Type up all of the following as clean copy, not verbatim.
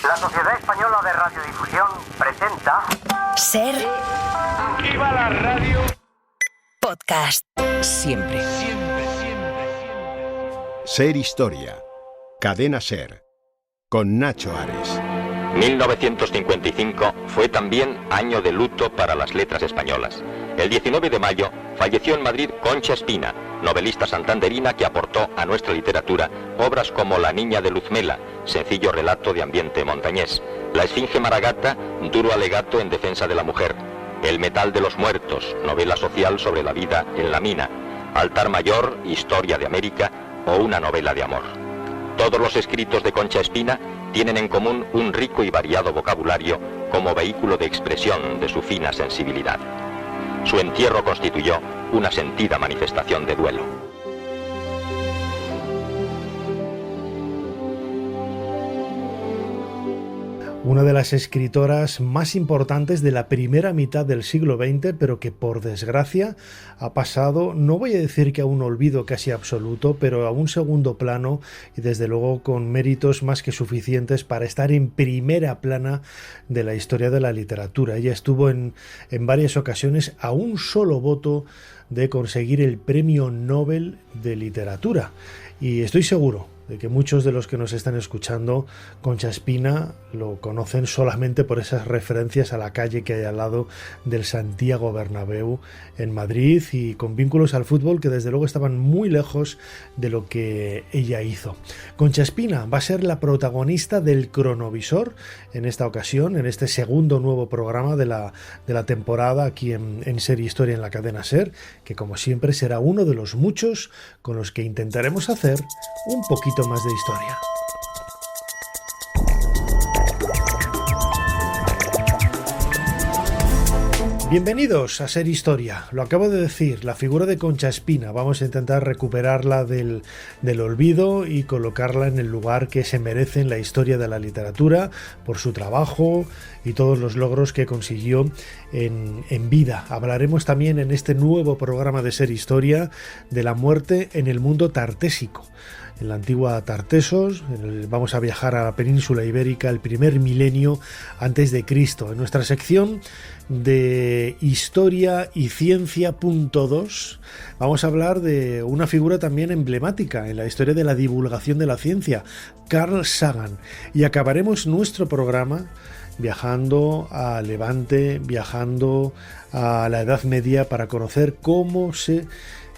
La Sociedad Española de Radiodifusión presenta... Ser... ¡Viva la radio! Podcast. Siempre. Ser Historia. Cadena Ser. Con Nacho Ares. 1955 fue también año de luto para las letras españolas. El 19 de mayo falleció en Madrid Concha Espina, novelista santanderina que aportó a nuestra literatura obras como La niña de Luzmela, sencillo relato de ambiente montañés, La esfinge Maragata, duro alegato en defensa de la mujer, El metal de los muertos, novela social sobre la vida en la mina, Altar mayor, historia de América o una novela de amor. Todos los escritos de Concha Espina tienen en común un rico y variado vocabulario como vehículo de expresión de su fina sensibilidad. Su entierro constituyó una sentida manifestación de duelo. Una de las escritoras más importantes de la primera mitad del siglo XX, pero que por desgracia ha pasado, no voy a decir que a un olvido casi absoluto, pero a un segundo plano y desde luego con méritos más que suficientes para estar en primera plana de la historia de la literatura. Ella estuvo en varias ocasiones a un solo voto de conseguir el Premio Nobel de Literatura. Y estoy seguro de que muchos de los que nos están escuchando, Concha Espina lo conocen solamente por esas referencias a la calle que hay al lado del Santiago Bernabéu en Madrid y con vínculos al fútbol que desde luego estaban muy lejos de lo que ella hizo. Concha Espina va a ser la protagonista del Cronovisor en esta ocasión, en este segundo nuevo programa de la temporada aquí en Ser Historia en la cadena Ser, que como siempre será uno de los muchos con los que intentaremos hacer un poquito más de historia. Bienvenidos a Ser Historia. Lo acabo de decir, la figura de Concha Espina. Vamos a intentar recuperarla del olvido y colocarla en el lugar que se merece en la historia de la literatura por su trabajo y todos los logros que consiguió en vida. Hablaremos también en este nuevo programa de Ser Historia de la muerte en el mundo tartésico. En la antigua Tartesos, vamos a viajar a la península ibérica, el primer milenio antes de Cristo. En nuestra sección de Historia y Ciencia .2 vamos a hablar de una figura también emblemática en la historia de la divulgación de la ciencia, Carl Sagan. Y acabaremos nuestro programa viajando a Levante, viajando a la Edad Media para conocer cómo se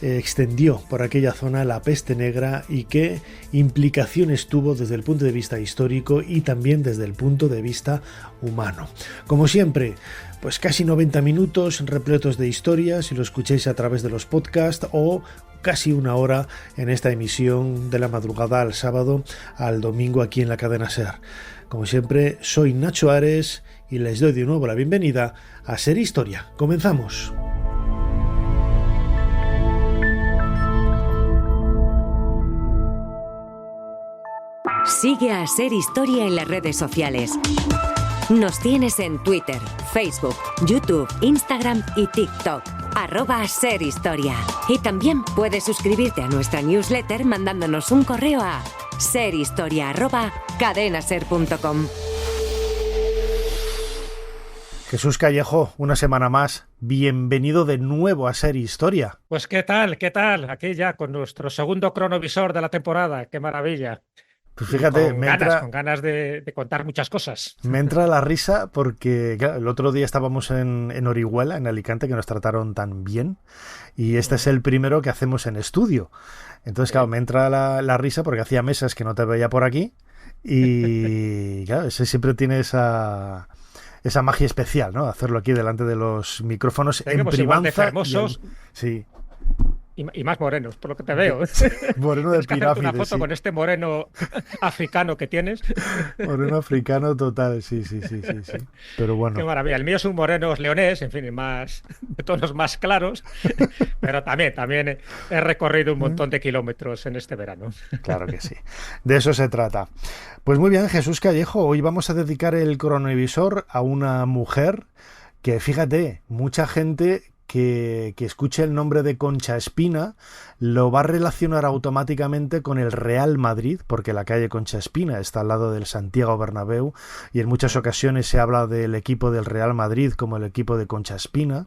extendió por aquella zona la peste negra y qué implicaciones tuvo desde el punto de vista histórico y también desde el punto de vista humano. Como siempre, pues casi 90 minutos repletos de historias si lo escucháis a través de los podcasts o casi una hora en esta emisión de la madrugada al sábado al domingo aquí en la cadena Ser. Como siempre, soy Nacho Ares y les doy de nuevo la bienvenida a Ser Historia. Comenzamos. Sigue a Ser Historia en las redes sociales. Nos tienes en Twitter, Facebook, YouTube, Instagram y TikTok. @SerHistoria. Y también puedes suscribirte a nuestra newsletter mandándonos un correo a serhistoria@cadenaser.com. Jesús Callejo, una semana más. Bienvenido de nuevo a Ser Historia. Pues ¿qué tal? Aquí ya con nuestro segundo cronovisor de la temporada. ¡Qué maravilla! Pues fíjate, con ganas de contar muchas cosas. Me entra la risa porque claro, el otro día estábamos en Orihuela, en Alicante, que nos trataron tan bien, y este es el primero que hacemos en estudio. Entonces, claro, me entra la risa porque hacía meses que no te veía por aquí y claro, ese siempre tiene esa magia especial, ¿no? Hacerlo aquí delante de los micrófonos en privanza. Sí. Y más morenos, por lo que te veo. Moreno de pirámide, una foto con este moreno africano que tienes. Moreno africano total, sí. Pero bueno. Qué maravilla. El mío es un moreno leonés, en fin, más de tonos más claros. Pero también he recorrido un montón de kilómetros en este verano. Claro que sí. De eso se trata. Pues muy bien, Jesús Callejo. Hoy vamos a dedicar el cronovisor a una mujer que, fíjate, mucha gente que escuche el nombre de Concha Espina lo va a relacionar automáticamente con el Real Madrid, porque la calle Concha Espina está al lado del Santiago Bernabéu y en muchas ocasiones se habla del equipo del Real Madrid como el equipo de Concha Espina.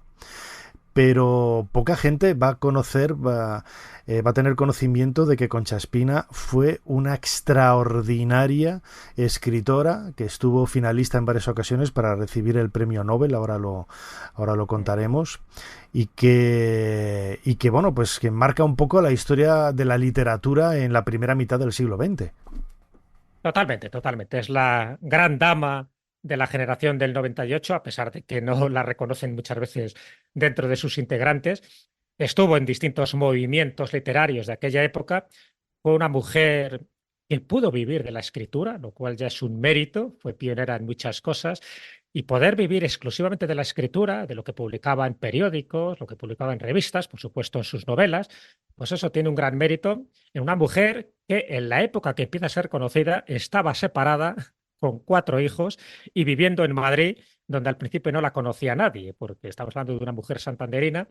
Pero poca gente va a conocer, va a tener conocimiento de que Concha Espina fue una extraordinaria escritora que estuvo finalista en varias ocasiones para recibir el premio Nobel, ahora lo contaremos, y que bueno, pues que marca un poco la historia de la literatura en la primera mitad del siglo XX. Totalmente, totalmente. Es la gran dama de la generación del 98, a pesar de que no la reconocen muchas veces dentro de sus integrantes. Estuvo en distintos movimientos literarios de aquella época. Fue una mujer que pudo vivir de la escritura, lo cual ya es un mérito. Fue pionera en muchas cosas. Y poder vivir exclusivamente de la escritura, de lo que publicaba en periódicos, lo que publicaba en revistas, por supuesto en sus novelas, pues eso tiene un gran mérito en una mujer que en la época que empieza a ser conocida estaba separada con 4 hijos y viviendo en Madrid, donde al principio no la conocía nadie, porque estamos hablando de una mujer santanderina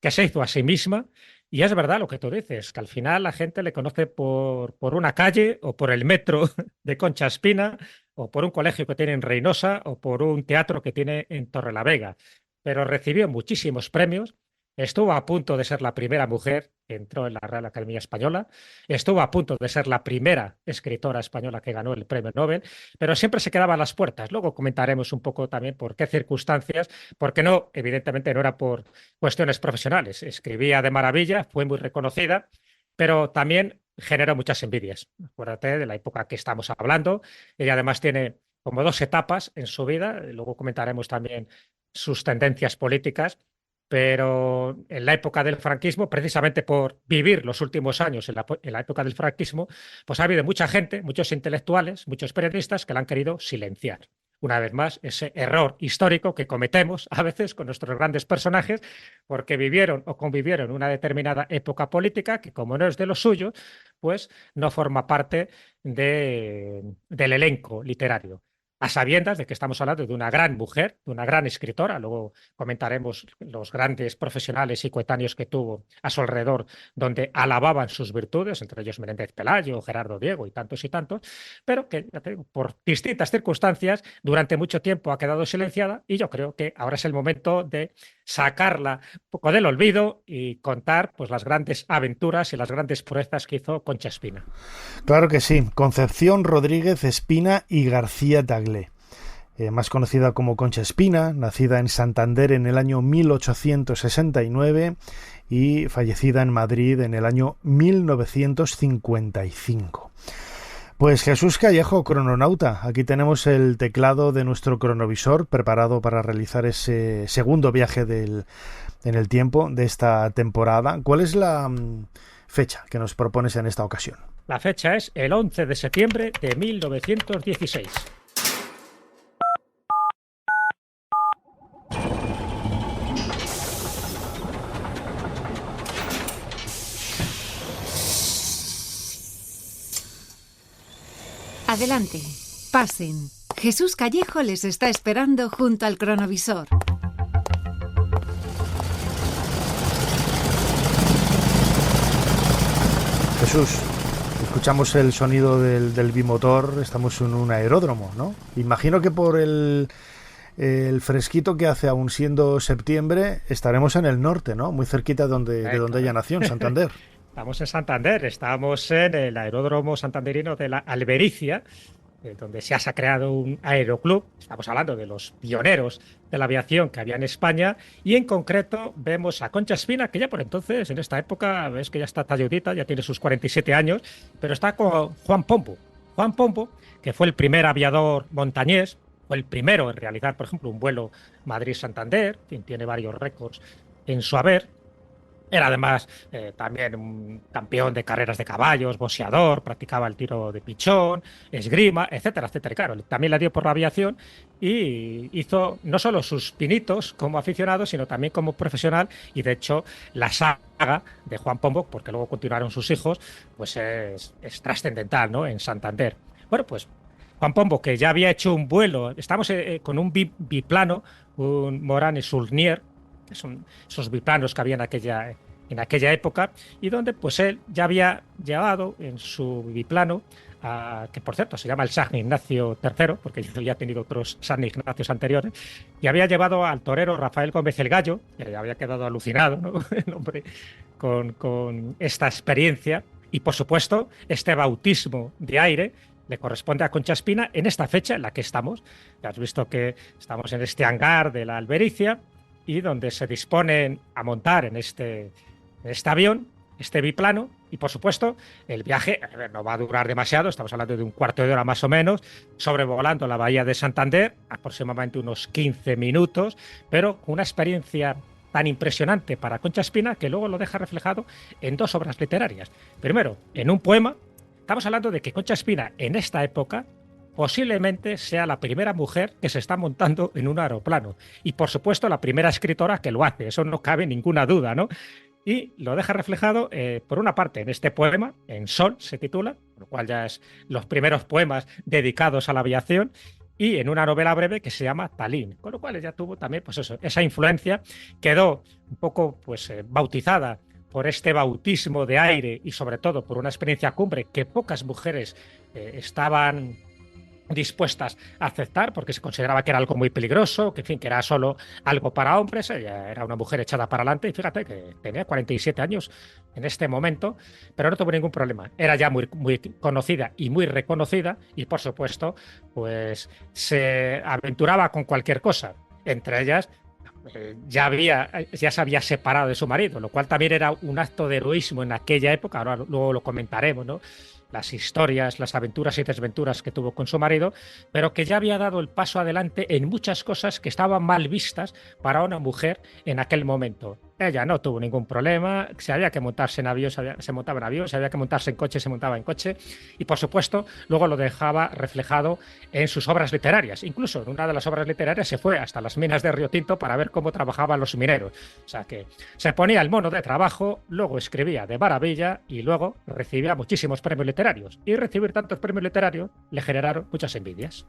que se hizo a sí misma. Y es verdad lo que tú dices, que al final la gente le conoce por una calle o por el metro de Concha Espina o por un colegio que tiene en Reynosa o por un teatro que tiene en Torrelavega. Pero recibió muchísimos premios. Estuvo a punto de ser la primera mujer que entró en la Real Academia Española, estuvo a punto de ser la primera escritora española que ganó el premio Nobel, pero siempre se quedaba a las puertas. Luego comentaremos un poco también por qué circunstancias, porque no, evidentemente no era por cuestiones profesionales. Escribía de maravilla, fue muy reconocida, pero también generó muchas envidias. Acuérdate de la época que estamos hablando. Ella además tiene como 2 etapas en su vida, luego comentaremos también sus tendencias políticas. Pero en la época del franquismo, precisamente por vivir los últimos años en la época del franquismo, pues ha habido mucha gente, muchos intelectuales, muchos periodistas que la han querido silenciar. Una vez más, ese error histórico que cometemos a veces con nuestros grandes personajes, porque vivieron o convivieron en una determinada época política que, como no es de lo suyo, pues no forma parte del elenco literario. A sabiendas de que estamos hablando de una gran mujer, de una gran escritora. Luego comentaremos los grandes profesionales y coetáneos que tuvo a su alrededor, donde alababan sus virtudes, entre ellos Menéndez Pelayo, Gerardo Diego y tantos, pero que por distintas circunstancias durante mucho tiempo ha quedado silenciada, y yo creo que ahora es el momento de sacarla un poco del olvido y contar pues las grandes aventuras y las grandes proezas que hizo Concha Espina. Claro que sí, Concepción Rodríguez Espina y García Tagle. Más conocida como Concha Espina, nacida en Santander en el año 1869 y fallecida en Madrid en el año 1955. Pues Jesús Callejo, crononauta, aquí tenemos el teclado de nuestro cronovisor preparado para realizar ese segundo viaje en el tiempo de esta temporada. ¿Cuál es la fecha que nos propones en esta ocasión? La fecha es el 11 de septiembre de 1916. Adelante, pasen. Jesús Callejo les está esperando junto al cronovisor. Jesús, escuchamos el sonido del bimotor, estamos en un aeródromo, ¿no? Imagino que por el fresquito que hace aún siendo septiembre estaremos en el norte, ¿no? Muy cerquita de donde ella nació, en Santander. Estamos en Santander, estamos en el aeródromo santanderino de la Albericia, donde se ha creado un aeroclub. Estamos hablando de los pioneros de la aviación que había en España, y en concreto vemos a Concha Espina, que ya por entonces, en esta época, ves que ya está talludita, ya tiene sus 47 años, pero está con Juan Pombo. Juan Pombo, que fue el primer aviador montañés, fue el primero en realizar, por ejemplo, un vuelo Madrid-Santander, quien tiene varios récords en su haber. Era además también un campeón de carreras de caballos, boxeador, practicaba el tiro de pichón, esgrima, etcétera, etcétera. Y claro, también le dio por la aviación y hizo no solo sus pinitos como aficionado, sino también como profesional. Y de hecho, la saga de Juan Pombo, porque luego continuaron sus hijos, pues es trascendental, ¿no? En Santander. Bueno, pues Juan Pombo, que ya había hecho un vuelo, estamos con un biplano, un Morane Saulnier, esos biplanos que había en aquella época, y donde pues él ya había llevado en su biplano, que por cierto se llama el San Ignacio III, porque ya había tenido otros San Ignacios anteriores, y había llevado al torero Rafael Gómez el Gallo, que había quedado alucinado, ¿no? El hombre con esta experiencia, y por supuesto este bautismo de aire le corresponde a Concha Espina en esta fecha en la que estamos. Ya has visto que estamos en este hangar de la Albericia y donde se disponen a montar en este avión, este biplano, y por supuesto el viaje no va a durar demasiado, estamos hablando de un cuarto de hora más o menos, sobrevolando la bahía de Santander, aproximadamente unos 15 minutos, pero con una experiencia tan impresionante para Concha Espina que luego lo deja reflejado en 2 obras literarias. Primero, en un poema. Estamos hablando de que Concha Espina en esta época posiblemente sea la primera mujer que se está montando en un aeroplano y por supuesto la primera escritora que lo hace, eso no cabe ninguna duda, ¿no? Y lo deja reflejado, por una parte, en este poema, En Sol se titula, lo cual ya es los primeros poemas dedicados a la aviación, y en una novela breve que se llama Tallinn, con lo cual ya tuvo también pues eso, esa influencia, quedó un poco pues bautizada por este bautismo de aire y sobre todo por una experiencia cumbre que pocas mujeres estaban dispuestas a aceptar porque se consideraba que era algo muy peligroso, que en fin, que era solo algo para hombres. Ella era una mujer echada para adelante y fíjate que tenía 47 años en este momento, pero no tuvo ningún problema. Era ya muy, muy conocida y muy reconocida y por supuesto pues se aventuraba con cualquier cosa, entre ellas ya se había separado de su marido, lo cual también era un acto de heroísmo en aquella época. Ahora luego lo comentaremos, ¿no? Las historias, las aventuras y desventuras que tuvo con su marido, pero que ya había dado el paso adelante en muchas cosas que estaban mal vistas para una mujer en aquel momento. Ella no tuvo ningún problema, si había que montarse en avión, se montaba en avión, si había que montarse en coche, se montaba en coche, y por supuesto luego lo dejaba reflejado en sus obras literarias. Incluso en una de las obras literarias se fue hasta las minas de Río Tinto para ver cómo trabajaban los mineros. O sea que se ponía el mono de trabajo, luego escribía de maravilla y luego recibía muchísimos premios literarios. Y recibir tantos premios literarios le generaron muchas envidias.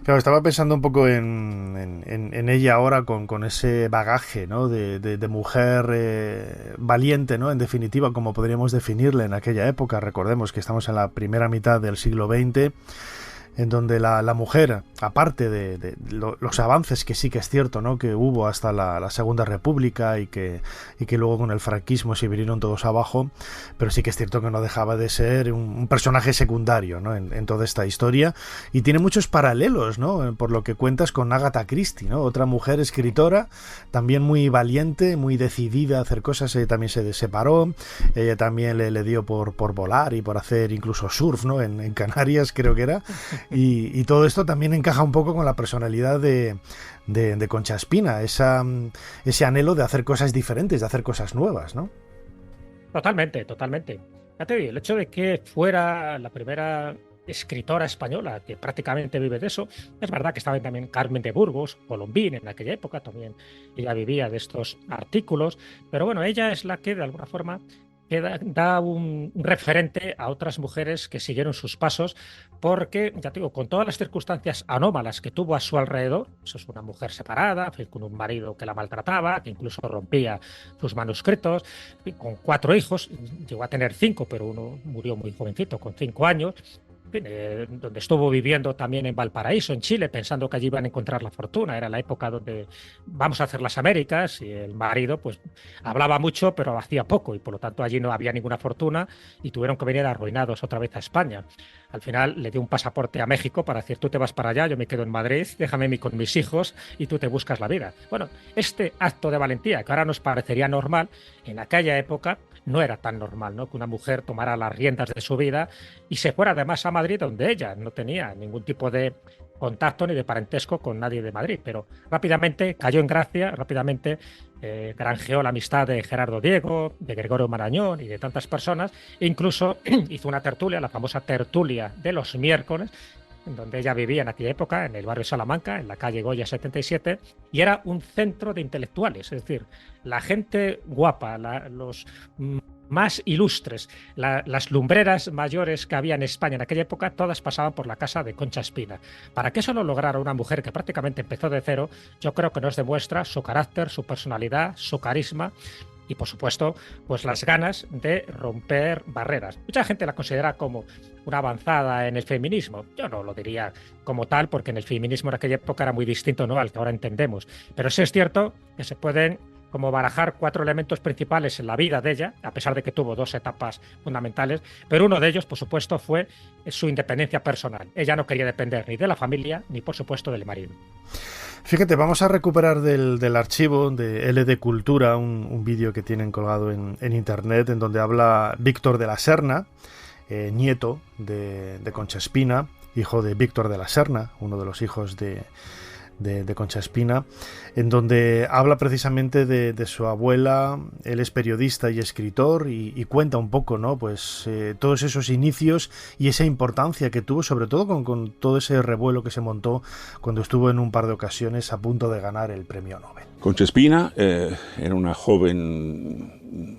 Claro, estaba pensando un poco en ella ahora con ese bagaje, ¿no? de mujer valiente, ¿no? En definitiva, como podríamos definirle en aquella época. Recordemos que estamos en la primera mitad del siglo XX, en donde la mujer, aparte de los avances que sí que es cierto, ¿no? Que hubo hasta la Segunda República y que luego con el franquismo se vinieron todos abajo, pero sí que es cierto que no dejaba de ser un personaje secundario, ¿no? en toda esta historia, y tiene muchos paralelos, ¿no? Por lo que cuentas con Agatha Christie, ¿no? Otra mujer escritora, también muy valiente, muy decidida a hacer cosas. Ella también se separó, ella también le dio por volar y por hacer incluso surf, ¿no? En Canarias creo que era. Y todo esto también encaja un poco con la personalidad de Concha Espina, ese anhelo de hacer cosas diferentes, de hacer cosas nuevas, ¿no? Totalmente, totalmente. Ya te digo, el hecho de que fuera la primera escritora española que prácticamente vive de eso, es verdad que estaba también Carmen de Burgos, Colombín en aquella época, también ella vivía de estos artículos, pero bueno, ella es la que de alguna forma da un referente a otras mujeres que siguieron sus pasos, porque, ya te digo, con todas las circunstancias anómalas que tuvo a su alrededor, eso es una mujer separada, con un marido que la maltrataba, que incluso rompía sus manuscritos, con 4 hijos, llegó a tener 5, pero uno murió muy jovencito, con 5 años, donde estuvo viviendo también en Valparaíso, en Chile, pensando que allí iban a encontrar la fortuna. Era la época donde vamos a hacer las Américas y el marido pues hablaba mucho pero hacía poco y por lo tanto allí no había ninguna fortuna y tuvieron que venir arruinados otra vez a España. Al final le dio un pasaporte a México para decir: tú te vas para allá, yo me quedo en Madrid, déjame con mis hijos y tú te buscas la vida. Bueno, este acto de valentía que ahora nos parecería normal, en aquella época no era tan normal, ¿no? Que una mujer tomara las riendas de su vida y se fuera además a Madrid, donde ella no tenía ningún tipo de contacto ni de parentesco con nadie de Madrid, pero rápidamente cayó en gracia, rápidamente granjeó la amistad de Gerardo Diego, de Gregorio Marañón y de tantas personas, e incluso hizo una tertulia, la famosa tertulia de los miércoles, en donde ella vivía en aquella época, en el barrio Salamanca, en la calle Goya 77, y era un centro de intelectuales, es decir, la gente guapa, los más ilustres. Las lumbreras mayores que había en España en aquella época, todas pasaban por la casa de Concha Espina. Para que eso lo lograra una mujer que prácticamente empezó de cero, yo creo que nos demuestra su carácter, su personalidad, su carisma y, por supuesto, pues las ganas de romper barreras. Mucha gente la considera como una avanzada en el feminismo. Yo no lo diría como tal, porque en el feminismo en aquella época era muy distinto, ¿no?, al que ahora entendemos. Pero sí es cierto que se pueden como barajar 4 elementos principales en la vida de ella, a pesar de que tuvo 2 etapas fundamentales, pero uno de ellos, por supuesto, fue su independencia personal. Ella no quería depender ni de la familia, ni, por supuesto, del marido. Fíjate, vamos a recuperar del archivo de LD Cultura un vídeo que tienen colgado en internet, en donde habla Víctor de la Serna, nieto de Concha Espina, hijo de Víctor de la Serna, uno de los hijos de Concha Espina, en donde habla precisamente de su abuela. Él es periodista y escritor y cuenta un poco, ¿no?, pues todos esos inicios y esa importancia que tuvo, sobre todo con todo ese revuelo que se montó cuando estuvo en un par de ocasiones a punto de ganar el premio Nobel. Concha Espina era una joven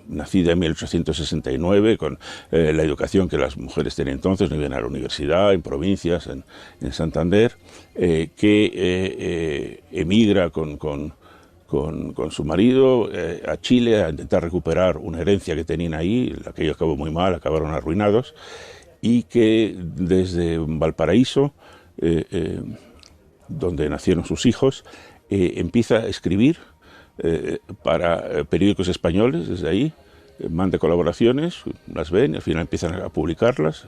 nacida en 1869, con la educación que las mujeres tenían entonces, no iban a la universidad, en provincias, en Santander, que emigra con su marido a Chile a intentar recuperar una herencia que tenían ahí, aquello acabó muy mal, acabaron arruinados, y que desde Valparaíso, donde nacieron sus hijos, empieza a escribir para periódicos españoles desde ahí, manda colaboraciones, las ven y al final empiezan a publicarlas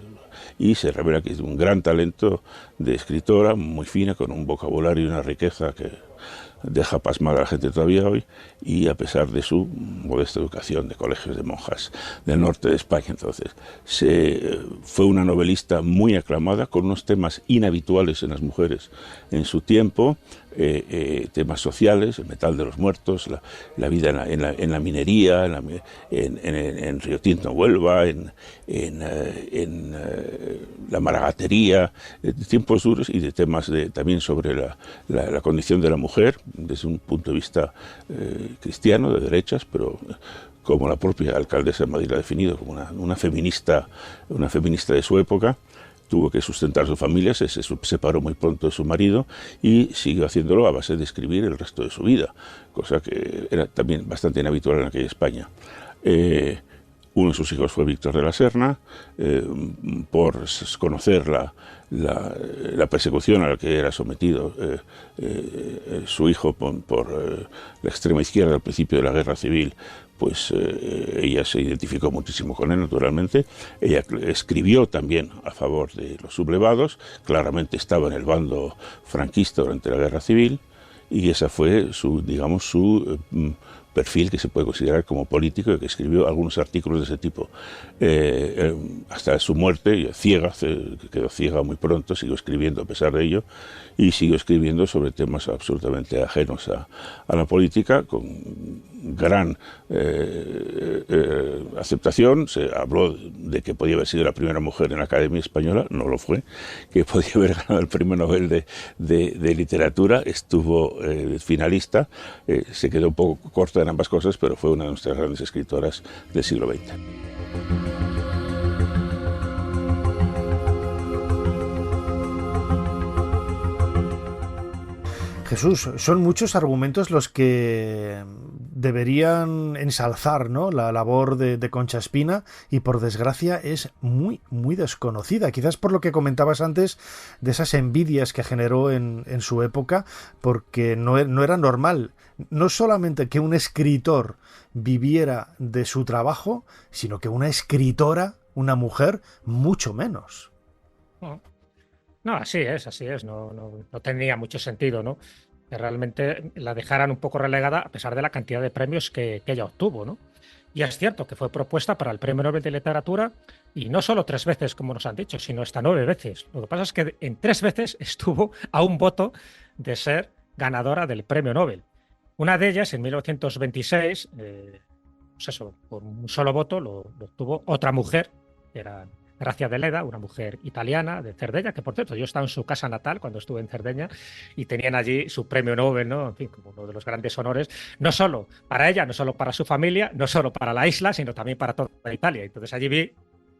y se revela que es un gran talento de escritora, muy fina, con un vocabulario y una riqueza que deja pasmada a la gente todavía hoy, y a pesar de su modesta educación de colegios de monjas del norte de España. Entonces, fue una novelista muy aclamada, con unos temas inhabituales en las mujeres en su tiempo, temas sociales, el metal de los muertos, la vida en la minería, en Río Tinto, Huelva, en la maragatería, tiempos duros, y de temas también sobre la condición de la mujer, desde un punto de vista cristiano, de derechas, pero como la propia alcaldesa de Madrid la ha definido, como una feminista de su época. Tuvo que sustentar a su familia, se separó muy pronto de su marido y siguió haciéndolo a base de escribir el resto de su vida, cosa que era también bastante inhabitual en aquella España. Uno de sus hijos fue Víctor de la Serna, por conocer la persecución a la que era sometido su hijo por la extrema izquierda al principio de la Guerra Civil, pues ella se identificó muchísimo con él, naturalmente. Ella escribió también a favor de los sublevados, claramente estaba en el bando franquista durante la Guerra Civil, y esa fue su perfil, que se puede considerar como político, que escribió algunos artículos de ese tipo. Hasta su muerte, quedó ciega muy pronto, siguió escribiendo a pesar de ello, y siguió escribiendo sobre temas absolutamente ajenos a la política, con gran aceptación. Se habló de que podía haber sido la primera mujer en la Academia Española, no lo fue, que podía haber ganado el premio Nobel de literatura, estuvo finalista, se quedó un poco corta en ambas cosas, pero fue una de nuestras grandes escritoras del siglo XX. Jesús, son muchos argumentos los que deberían ensalzar, ¿no?, la labor de Concha Espina, y por desgracia es muy, muy desconocida. Quizás por lo que comentabas antes de esas envidias que generó en su época, porque no era normal, no solamente que un escritor viviera de su trabajo, sino que una escritora, una mujer, mucho menos. No, así es, no tenía mucho sentido, ¿no?, que realmente la dejaran un poco relegada a pesar de la cantidad de premios que ella obtuvo, ¿no? Y es cierto que fue propuesta para el Premio Nobel de Literatura, y no solo 3 veces, como nos han dicho, sino hasta 9 veces. Lo que pasa es que en 3 veces estuvo a un voto de ser ganadora del Premio Nobel. Una de ellas, en 1926, pues eso, por un solo voto lo obtuvo otra mujer, que era Gracia de Leda, una mujer italiana de Cerdeña, que por cierto yo estaba en su casa natal cuando estuve en Cerdeña y tenían allí su premio Nobel, ¿no? En fin, como uno de los grandes honores, no solo para ella, no solo para su familia, no solo para la isla, sino también para toda Italia. Entonces allí vi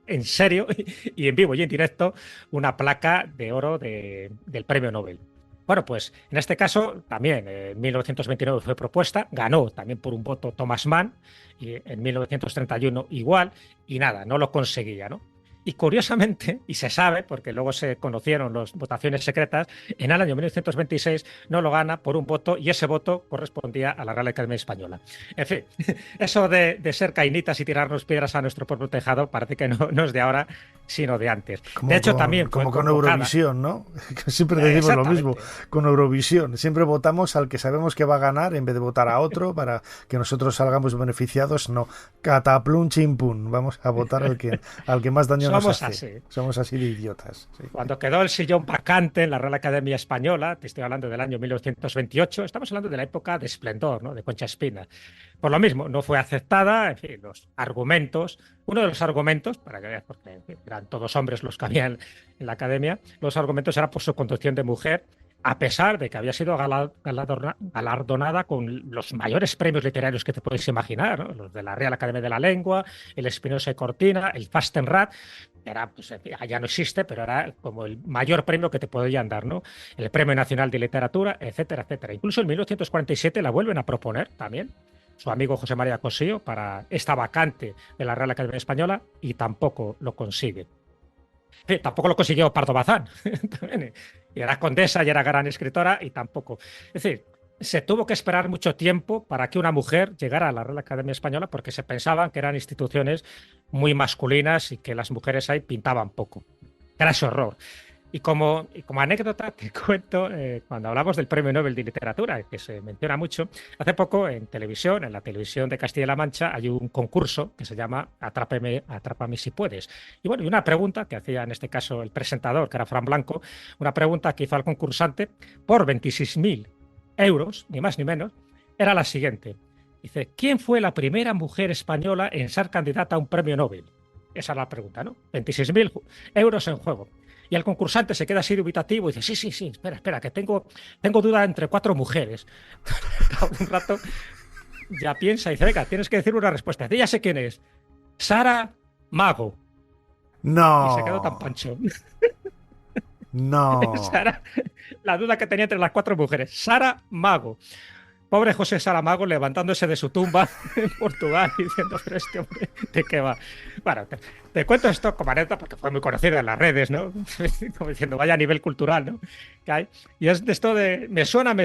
en serio y en vivo y en directo una placa de oro del premio Nobel. Bueno, pues en este caso también en 1929 fue propuesta, ganó también por un voto Thomas Mann, y en 1931 igual, y nada, no lo conseguía, ¿no? Y curiosamente, y se sabe, porque luego se conocieron las votaciones secretas, en el año 1926 no lo gana por un voto y ese voto correspondía a la Real Academia Española. En fin, eso de ser cainitas y tirarnos piedras a nuestro propio tejado parece que no es de ahora, sino de antes. Como de hecho, con, también como fue con convocada. Eurovisión, ¿no? Siempre decimos lo mismo con Eurovisión. Siempre votamos al que sabemos que va a ganar en vez de votar a otro para que nosotros salgamos beneficiados. No, cataplum chimpum. Vamos a votar al que más daño nos hace. Así. Somos así de idiotas. Sí. Cuando quedó el sillón vacante en la Real Academia Española, te estoy hablando del año 1928, estamos hablando de la época de esplendor, ¿no? De Concha Espina. Por lo mismo, no fue aceptada, en fin, los argumentos, uno de los argumentos, para que veas, porque en fin, eran todos hombres los que habían en la academia, los argumentos era por su condición de mujer, a pesar de que había sido galardonada con los mayores premios literarios que te puedes imaginar, ¿no? Los de la Real Academia de la Lengua, el Espinosa y Cortina, el Fastenrath, era, pues, ya no existe, pero era como el mayor premio que te podían dar, ¿no? El Premio Nacional de Literatura, etcétera, etcétera. Incluso en 1947 la vuelven a proponer también su amigo José María Cosío para esta vacante de la Real Academia Española y tampoco lo consigue. Tampoco lo consiguió Pardo Bazán. Y era condesa y era gran escritora y tampoco. Es decir, se tuvo que esperar mucho tiempo para que una mujer llegara a la Real Academia Española porque se pensaban que eran instituciones muy masculinas y que las mujeres ahí pintaban poco. Era ese horror. Y como anécdota te cuento, cuando hablamos del Premio Nobel de Literatura, que se menciona mucho, hace poco en televisión, en la televisión de Castilla-La Mancha, hay un concurso que se llama Atrápame si puedes. Y bueno, y una pregunta que hacía en este caso el presentador, que era Fran Blanco, una pregunta que hizo al concursante por 26.000 euros, ni más ni menos, era la siguiente. Dice, ¿quién fue la primera mujer española en ser candidata a un premio Nobel? Esa es la pregunta, ¿no? 26.000 euros en juego. Y el concursante se queda así dubitativo y dice, sí, espera, que tengo duda entre 4 mujeres. Un rato ya piensa y dice, venga, tienes que decir una respuesta. Ya sé quién es. Sara Mago. No. Y se quedó tan pancho. No. Sara, la duda que tenía entre las 4 mujeres. Sara Mago. Pobre José Saramago levantándose de su tumba en Portugal y diciendo, pero este hombre, ¿de qué va? Bueno, te cuento esto como anécdota porque fue muy conocido en las redes, ¿no? Como diciendo, vaya a nivel cultural, ¿no? Que hay. Y es de esto de, me suena,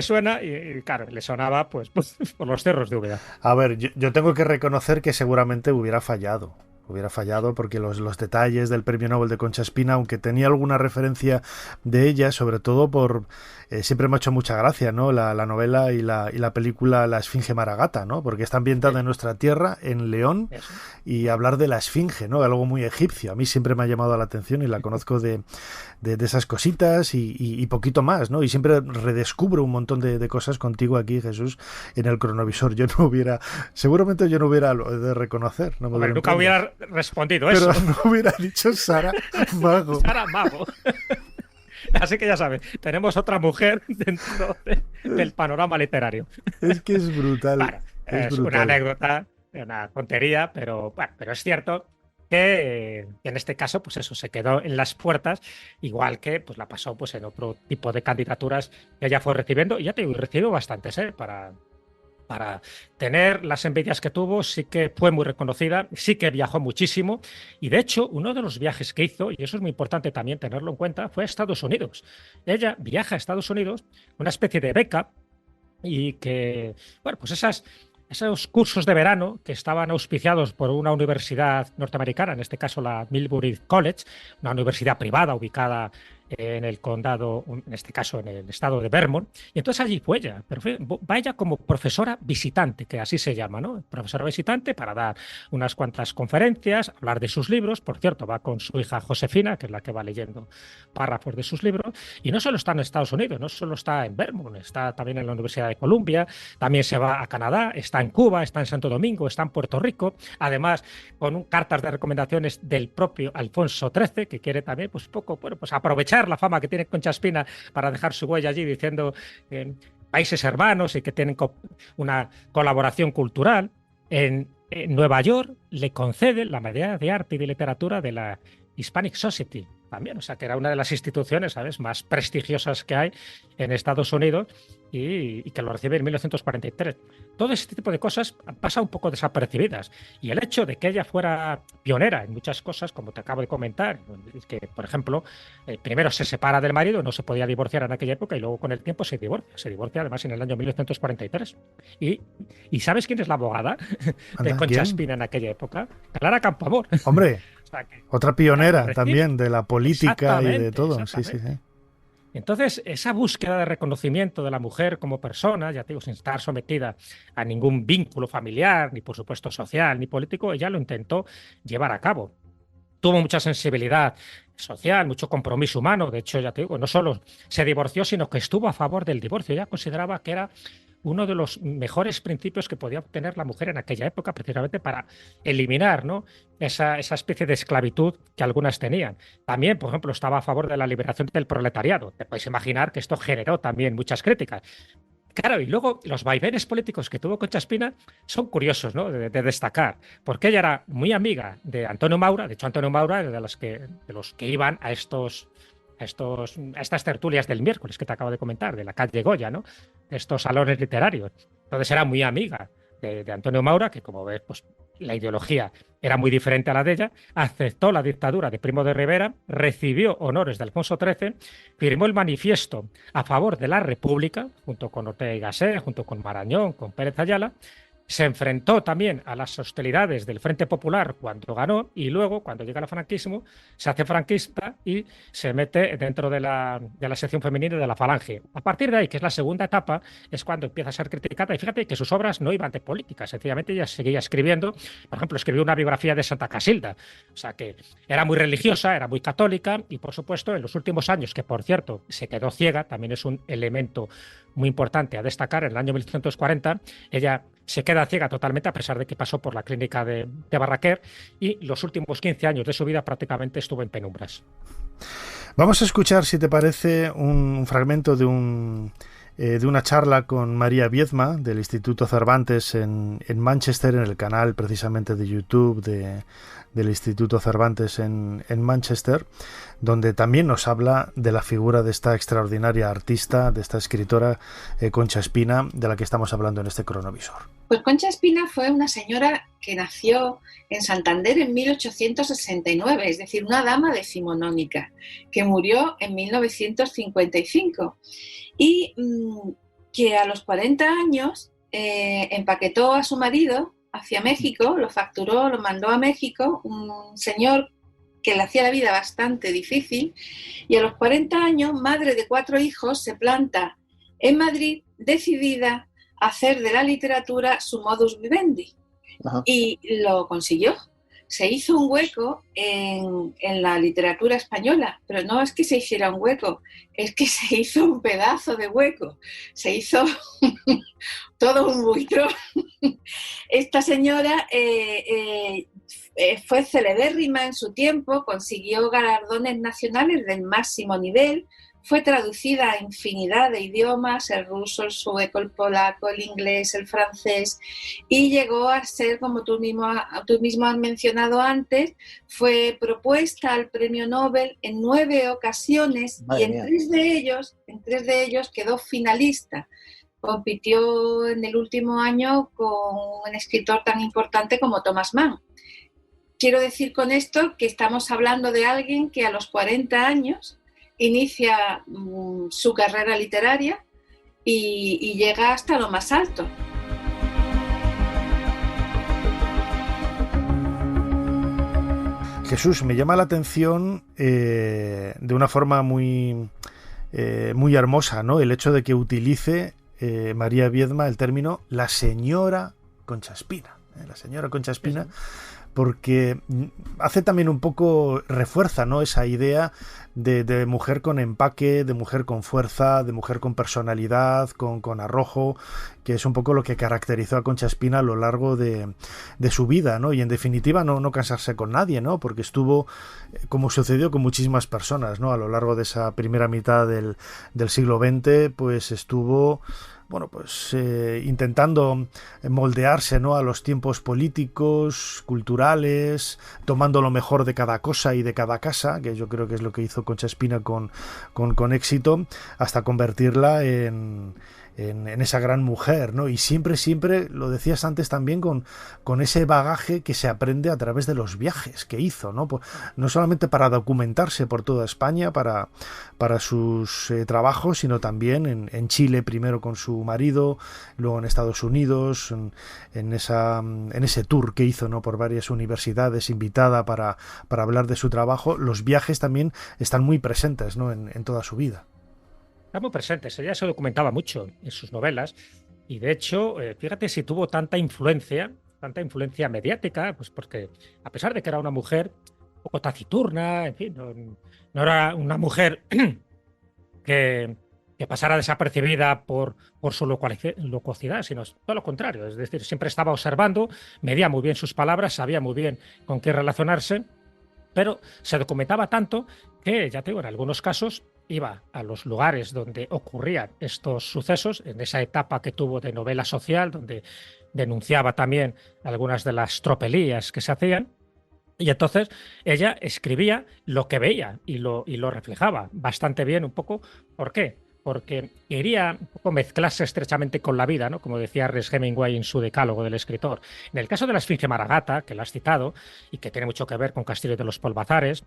y claro, le sonaba pues por los cerros de Úbeda. A ver, yo tengo que reconocer que seguramente hubiera fallado porque los detalles del Premio Nobel de Concha Espina, aunque tenía alguna referencia de ella, sobre todo por siempre me ha hecho mucha gracia, ¿no? La novela y la película La Esfinge Maragata, ¿no? Porque está ambientada en nuestra tierra, en León, y hablar de la esfinge, ¿no? Algo muy egipcio. A mí siempre me ha llamado la atención y la conozco de esas cositas y poquito más, ¿no? Y siempre redescubro un montón de cosas contigo aquí, Jesús, en el cronovisor. Seguramente yo no hubiera de reconocer. No me nunca hubiera respondido pero eso. No hubiera dicho Sara Mago. Sara Mago. Así que ya sabes, tenemos otra mujer dentro del panorama literario. Es que es brutal. Bueno, es brutal. Una anécdota, una tontería, pero es cierto que en este caso, pues eso, se quedó en las puertas, igual que pues la pasó pues en otro tipo de candidaturas que ella fue recibiendo, y ya te digo, recibió bastantes, para tener las envidias que tuvo. Sí que fue muy reconocida, sí que viajó muchísimo, y de hecho uno de los viajes que hizo, y eso es muy importante también tenerlo en cuenta, fue a Estados Unidos. Ella viaja a Estados Unidos, una especie de beca, y que, bueno, pues esos cursos de verano que estaban auspiciados por una universidad norteamericana, en este caso la Millbury College, una universidad privada ubicada en el condado, en este caso en el estado de Vermont, y entonces allí fue ella, pero va ella como profesora visitante, que así se llama, ¿no? Profesora visitante para dar unas cuantas conferencias, hablar de sus libros. Por cierto, va con su hija Josefina, que es la que va leyendo párrafos de sus libros, y no solo está en Estados Unidos, no solo está en Vermont, está también en la Universidad de Columbia, también se va a Canadá, está en Cuba, está en Santo Domingo, está en Puerto Rico, además con cartas de recomendaciones del propio Alfonso XIII, que quiere también pues poco, bueno, pues aprovechar la fama que tiene Concha Espina para dejar su huella allí diciendo países hermanos y que tienen una colaboración cultural. En Nueva York le concede la medalla de arte y de literatura de la Hispanic Society también, o sea, que era una de las instituciones, ¿sabes?, más prestigiosas que hay en Estados Unidos y que lo recibe en 1943. Todo este tipo de cosas pasa un poco desapercibidas, y el hecho de que ella fuera pionera en muchas cosas, como te acabo de comentar, que, por ejemplo, primero se separa del marido, no se podía divorciar en aquella época, y luego con el tiempo se divorcia además en el año 1943. ¿Y sabes quién es la abogada de Concha Espina en aquella época? Clara Campoamor. Hombre, otra pionera también de la política y de todo. Sí. Entonces, esa búsqueda de reconocimiento de la mujer como persona, ya te digo, sin estar sometida a ningún vínculo familiar, ni por supuesto social, ni político, ella lo intentó llevar a cabo. Tuvo mucha sensibilidad social, mucho compromiso humano. De hecho, ya te digo, no solo se divorció, sino que estuvo a favor del divorcio. Ella consideraba que era uno de los mejores principios que podía obtener la mujer en aquella época, precisamente para eliminar, ¿no?, esa especie de esclavitud que algunas tenían. También, por ejemplo, estaba a favor de la liberación del proletariado. Te podéis imaginar que esto generó también muchas críticas. Claro, y luego los vaivenes políticos que tuvo Concha Espina son curiosos, ¿no?, de destacar, porque ella era muy amiga de Antonio Maura. De hecho, Antonio Maura era de los que iban a estas tertulias del miércoles que te acabo de comentar, de la calle Goya, ¿no?, estos salones literarios. Entonces era muy amiga de Antonio Maura, que, como ves, pues la ideología era muy diferente a la de ella. Aceptó la dictadura de Primo de Rivera, recibió honores de Alfonso XIII, firmó el manifiesto a favor de la República, junto con Ortega y Gasset, junto con Marañón, con Pérez Ayala. Se enfrentó también a las hostilidades del Frente Popular cuando ganó, y luego, cuando llega el franquismo, se hace franquista y se mete dentro de la sección femenina de la Falange. A partir de ahí, que es la segunda etapa, es cuando empieza a ser criticada, y fíjate que sus obras no iban de política, sencillamente ella seguía escribiendo. Por ejemplo, escribió una biografía de Santa Casilda, o sea que era muy religiosa, era muy católica, y por supuesto en los últimos años, que por cierto se quedó ciega, también es un elemento muy importante a destacar. En el año 1940 ella se queda ciega totalmente, a pesar de que pasó por la clínica de Barraquer, y los últimos 15 años de su vida prácticamente estuvo en penumbras. Vamos a escuchar, si te parece, un fragmento de una charla con María Viedma del Instituto Cervantes en Manchester, en el canal precisamente de YouTube del Instituto Cervantes en Manchester, donde también nos habla de la figura de esta extraordinaria artista, de esta escritora Concha Espina, de la que estamos hablando en este cronovisor. Pues Concha Espina fue una señora que nació en Santander en 1869, es decir, una dama decimonónica, que murió en 1955 y que a los 40 años empaquetó a su marido hacia México, lo facturó, lo mandó a México, un señor que le hacía la vida bastante difícil, y a los 40 años, madre de 4 hijos, se planta en Madrid decidida a hacer de la literatura su modus vivendi. Ajá. Y lo consiguió. Se hizo un hueco en la literatura española, pero no es que se hiciera un hueco, es que se hizo un pedazo de hueco, se hizo todo un buitrón. Esta señora fue celebérrima en su tiempo, consiguió galardones nacionales del máximo nivel, fue traducida a infinidad de idiomas, el ruso, el sueco, el polaco, el inglés, el francés, y llegó a ser, como tú mismo has mencionado antes, fue propuesta al premio Nobel en 9 ocasiones. Madre mía. En tres de ellos quedó finalista. Compitió en el último año con un escritor tan importante como Thomas Mann. Quiero decir con esto que estamos hablando de alguien que a los 40 años inicia su carrera literaria y llega hasta lo más alto. Jesús, me llama la atención de una forma muy hermosa, ¿no? El hecho de que utilice María Viedma el término la señora Concha Espina. La señora Concha Espina, porque hace también un poco, refuerza, ¿no?, esa idea de mujer con empaque, de mujer con fuerza, de mujer con personalidad, con arrojo, que es un poco lo que caracterizó a Concha Espina a lo largo de su vida, ¿no? Y en definitiva no cansarse con nadie, ¿no? Porque estuvo, como sucedió con muchísimas personas, ¿no? A lo largo de esa primera mitad del siglo XX, pues estuvo... bueno, pues intentando moldearse, ¿no?, a los tiempos políticos, culturales, tomando lo mejor de cada cosa y de cada casa, que yo creo que es lo que hizo Concha Espina con éxito, hasta convertirla en esa gran mujer, ¿no? Y siempre, lo decías antes también, con ese bagaje que se aprende a través de los viajes que hizo, ¿no? No solamente para documentarse por toda España, para sus trabajos, sino también en Chile, primero con su marido, luego en Estados Unidos, en ese tour que hizo, ¿no?, por varias universidades, invitada para hablar de su trabajo. Los viajes también están muy presentes, ¿no?, en toda su vida. Está muy presente, ella se documentaba mucho en sus novelas y de hecho, fíjate si tuvo tanta influencia mediática, pues porque a pesar de que era una mujer un poco taciturna, en fin, no era una mujer que pasara desapercibida por su locuacidad, sino todo lo contrario, es decir, siempre estaba observando, medía muy bien sus palabras, sabía muy bien con qué relacionarse, pero se documentaba tanto que, ya te digo, en algunos casos iba a los lugares donde ocurrían estos sucesos, en esa etapa que tuvo de novela social, donde denunciaba también algunas de las tropelías que se hacían, y entonces ella escribía lo que veía y lo reflejaba bastante bien un poco. ¿Por qué? Porque quería un poco mezclarse estrechamente con la vida, ¿no?, como decía Ernest Hemingway en su decálogo del escritor. En el caso de la Esfinge Maragata, que la has citado, y que tiene mucho que ver con Castillo de los Polvazares,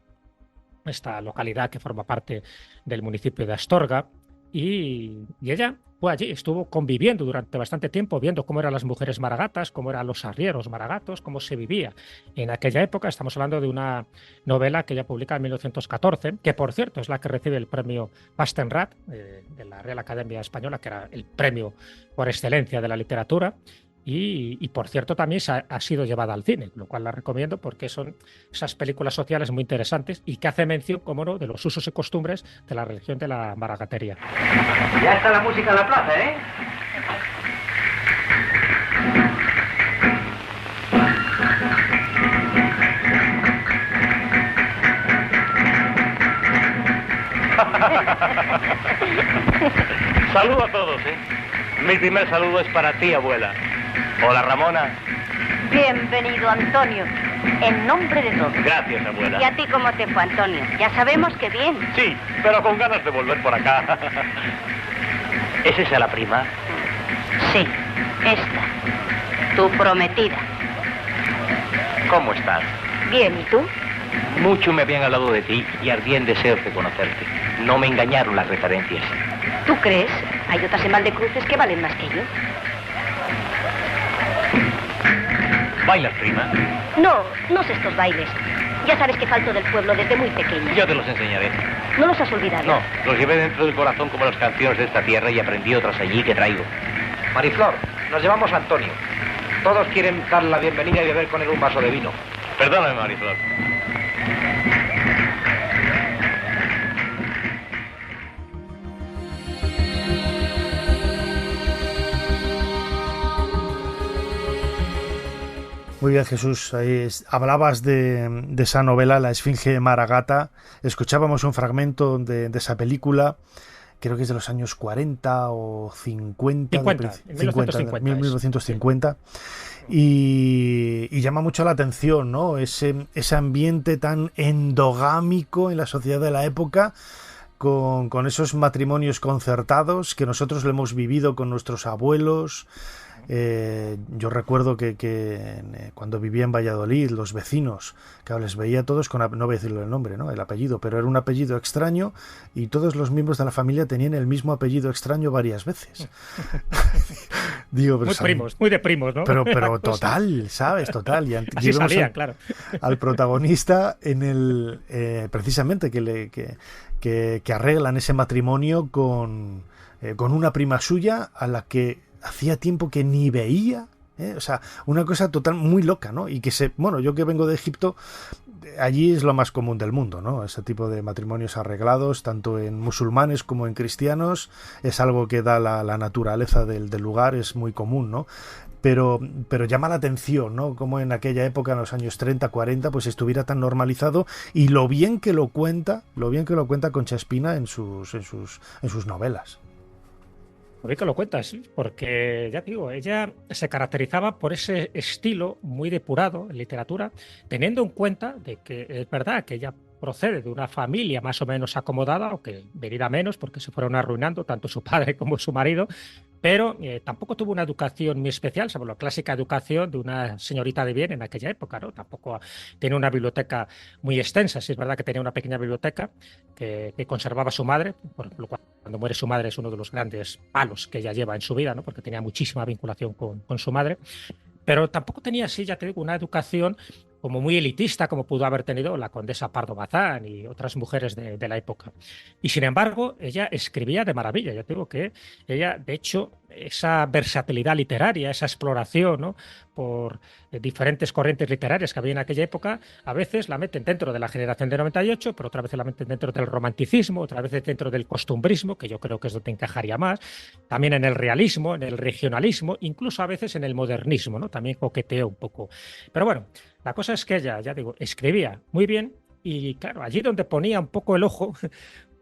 esta localidad que forma parte del municipio de Astorga, y ella fue allí, estuvo conviviendo durante bastante tiempo, viendo cómo eran las mujeres maragatas, cómo eran los arrieros maragatos, cómo se vivía en aquella época. Estamos hablando de una novela que ella publica en 1914, que por cierto es la que recibe el premio Pastenrat de la Real Academia Española, que era el premio por excelencia de la literatura. Y por cierto también ha sido llevada al cine, lo cual la recomiendo porque son esas películas sociales muy interesantes y que hace mención, como no, de los usos y costumbres de la religión de la maragatería. Ya está la música en la plaza, ¿eh? Saludo a todos, ¿eh? Mi primer saludo es para ti, abuela. Hola, Ramona. Bienvenido, Antonio. En nombre de todos. Gracias, abuela. ¿Y a ti cómo te fue, Antonio? Ya sabemos que bien. Sí, pero con ganas de volver por acá. ¿Es esa la prima? Sí, esta. Tu prometida. ¿Cómo estás? Bien, ¿y tú? Mucho me habían hablado de ti y ardía en deseos de conocerte. No me engañaron las referencias. ¿Tú crees? Hay otras en Valdecruces que valen más que yo. ¿Bailas, prima? No sé estos bailes. Ya sabes que falto del pueblo desde muy pequeña. Yo te los enseñaré. ¿No los has olvidado? No, los llevé dentro del corazón como las canciones de esta tierra y aprendí otras allí que traigo. Mariflor, nos llevamos a Antonio. Todos quieren darle la bienvenida y beber con él un vaso de vino. Perdóname, Mariflor. Muy bien, Jesús, ahí hablabas de esa novela, La Esfinge Maragata. Escuchábamos un fragmento de esa película, creo que es de los años 40 o 50. 1950. Y llama mucho la atención, ¿no? Ese ambiente tan endogámico en la sociedad de la época, con esos matrimonios concertados que nosotros lo hemos vivido con nuestros abuelos. Yo recuerdo que cuando vivía en Valladolid, los vecinos, claro, les veía a todos con, no voy a decirlo el nombre, ¿no?, el apellido, pero era un apellido extraño y todos los miembros de la familia tenían el mismo apellido extraño varias veces. Digo, pero muy de primos, ¿no? Pero total, ¿sabes? Total. Y así salían, claro. Al protagonista en el precisamente que arreglan ese matrimonio con una prima suya a la que hacía tiempo que ni veía. O sea, una cosa total muy loca, ¿no? Y que yo que vengo de Egipto, allí es lo más común del mundo, ¿no? Ese tipo de matrimonios arreglados, tanto en musulmanes como en cristianos, es algo que da la naturaleza del lugar, es muy común, ¿no? Pero llama la atención, ¿no? Como en aquella época, en los años 30, 40, pues estuviera tan normalizado, y lo bien que lo cuenta Concha Espina en sus novelas. Muy bien que lo cuentas, porque ya te digo, ella se caracterizaba por ese estilo muy depurado en literatura, teniendo en cuenta de que es verdad que ella procede de una familia más o menos acomodada, aunque venida menos porque se fueron arruinando tanto su padre como su marido, pero tampoco tuvo una educación muy especial, salvo la clásica educación de una señorita de bien en aquella época, ¿no? Tampoco tiene una biblioteca muy extensa, sí es verdad que tenía una pequeña biblioteca que conservaba su madre, por lo cual cuando muere su madre es uno de los grandes palos que ella lleva en su vida, ¿no? Porque tenía muchísima vinculación con su madre, pero tampoco tenía, así ya te digo, una educación como muy elitista como pudo haber tenido la condesa Pardo Bazán y otras mujeres de la época. Y sin embargo, ella escribía de maravilla. Yo te digo que ella, de hecho, esa versatilidad literaria, esa exploración, ¿no?, por diferentes corrientes literarias que había en aquella época, a veces la meten dentro de la generación de 98, pero otra vez la meten dentro del romanticismo, otra vez dentro del costumbrismo, que yo creo que es donde encajaría más, también en el realismo, en el regionalismo, incluso a veces en el modernismo, ¿no? También coqueteó un poco. Pero bueno, la cosa es que ella, ya digo, escribía muy bien y, claro, allí donde ponía un poco el ojo,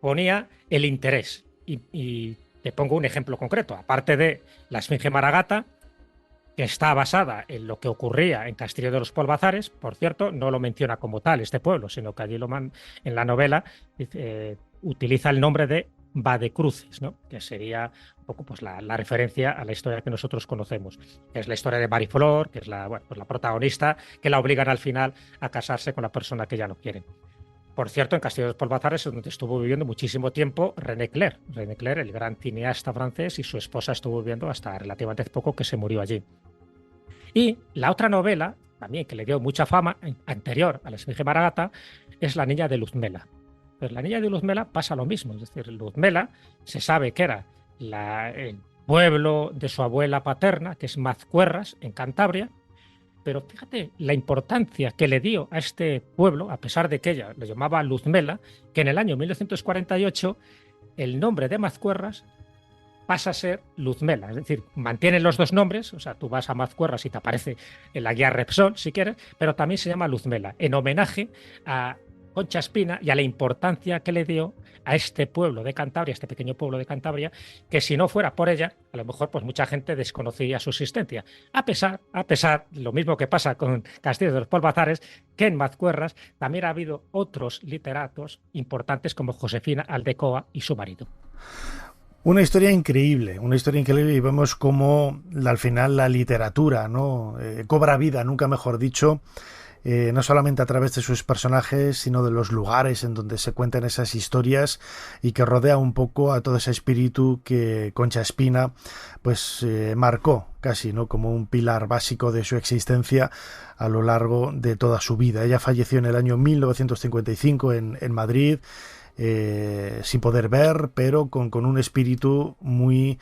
ponía el interés. Y te pongo un ejemplo concreto. Aparte de La Esfinge Maragata, que está basada en lo que ocurría en Castillo de los Polvazares, por cierto, no lo menciona como tal este pueblo, sino que allí en la novela utiliza el nombre de Vadecruces, ¿no?, que sería un poco pues la referencia a la historia que nosotros conocemos, que es la historia de Mariflor, que es la protagonista, que la obligan al final a casarse con la persona que ya no quieren. Por cierto, en Castillo de los Polvazares es donde estuvo viviendo muchísimo tiempo René Clair. René Clair, el gran cineasta francés, y su esposa estuvo viviendo hasta relativamente hace poco, que se murió allí. Y la otra novela, también que le dio mucha fama, anterior a La Esfinge Maragata, es La Niña de Luzmela. Pues La Niña de Luzmela pasa lo mismo, es decir, Luzmela se sabe que era el pueblo de su abuela paterna, que es Mazcuerras, en Cantabria, pero fíjate la importancia que le dio a este pueblo, a pesar de que ella lo llamaba Luzmela, que en el año 1948 el nombre de Mazcuerras pasa a ser Luzmela, es decir, mantienen los dos nombres, o sea, tú vas a Mazcuerras y te aparece en la guía Repsol, si quieres, pero también se llama Luzmela, en homenaje a Concha Espina y a la importancia que le dio a este pueblo de Cantabria, este pequeño pueblo de Cantabria, que si no fuera por ella, a lo mejor pues mucha gente desconocía su existencia. A pesar, lo mismo que pasa con Castillo de los Polvazares, que en Mazcuerras también ha habido otros literatos importantes como Josefina Aldecoa y su marido. Una historia increíble, y vemos cómo al final la literatura, ¿no?, cobra vida, nunca mejor dicho, no solamente a través de sus personajes, sino de los lugares en donde se cuentan esas historias, y que rodea un poco a todo ese espíritu que Concha Espina pues marcó casi, ¿no?, como un pilar básico de su existencia a lo largo de toda su vida. Ella falleció en el año 1955 en Madrid, sin poder ver, pero con un espíritu muy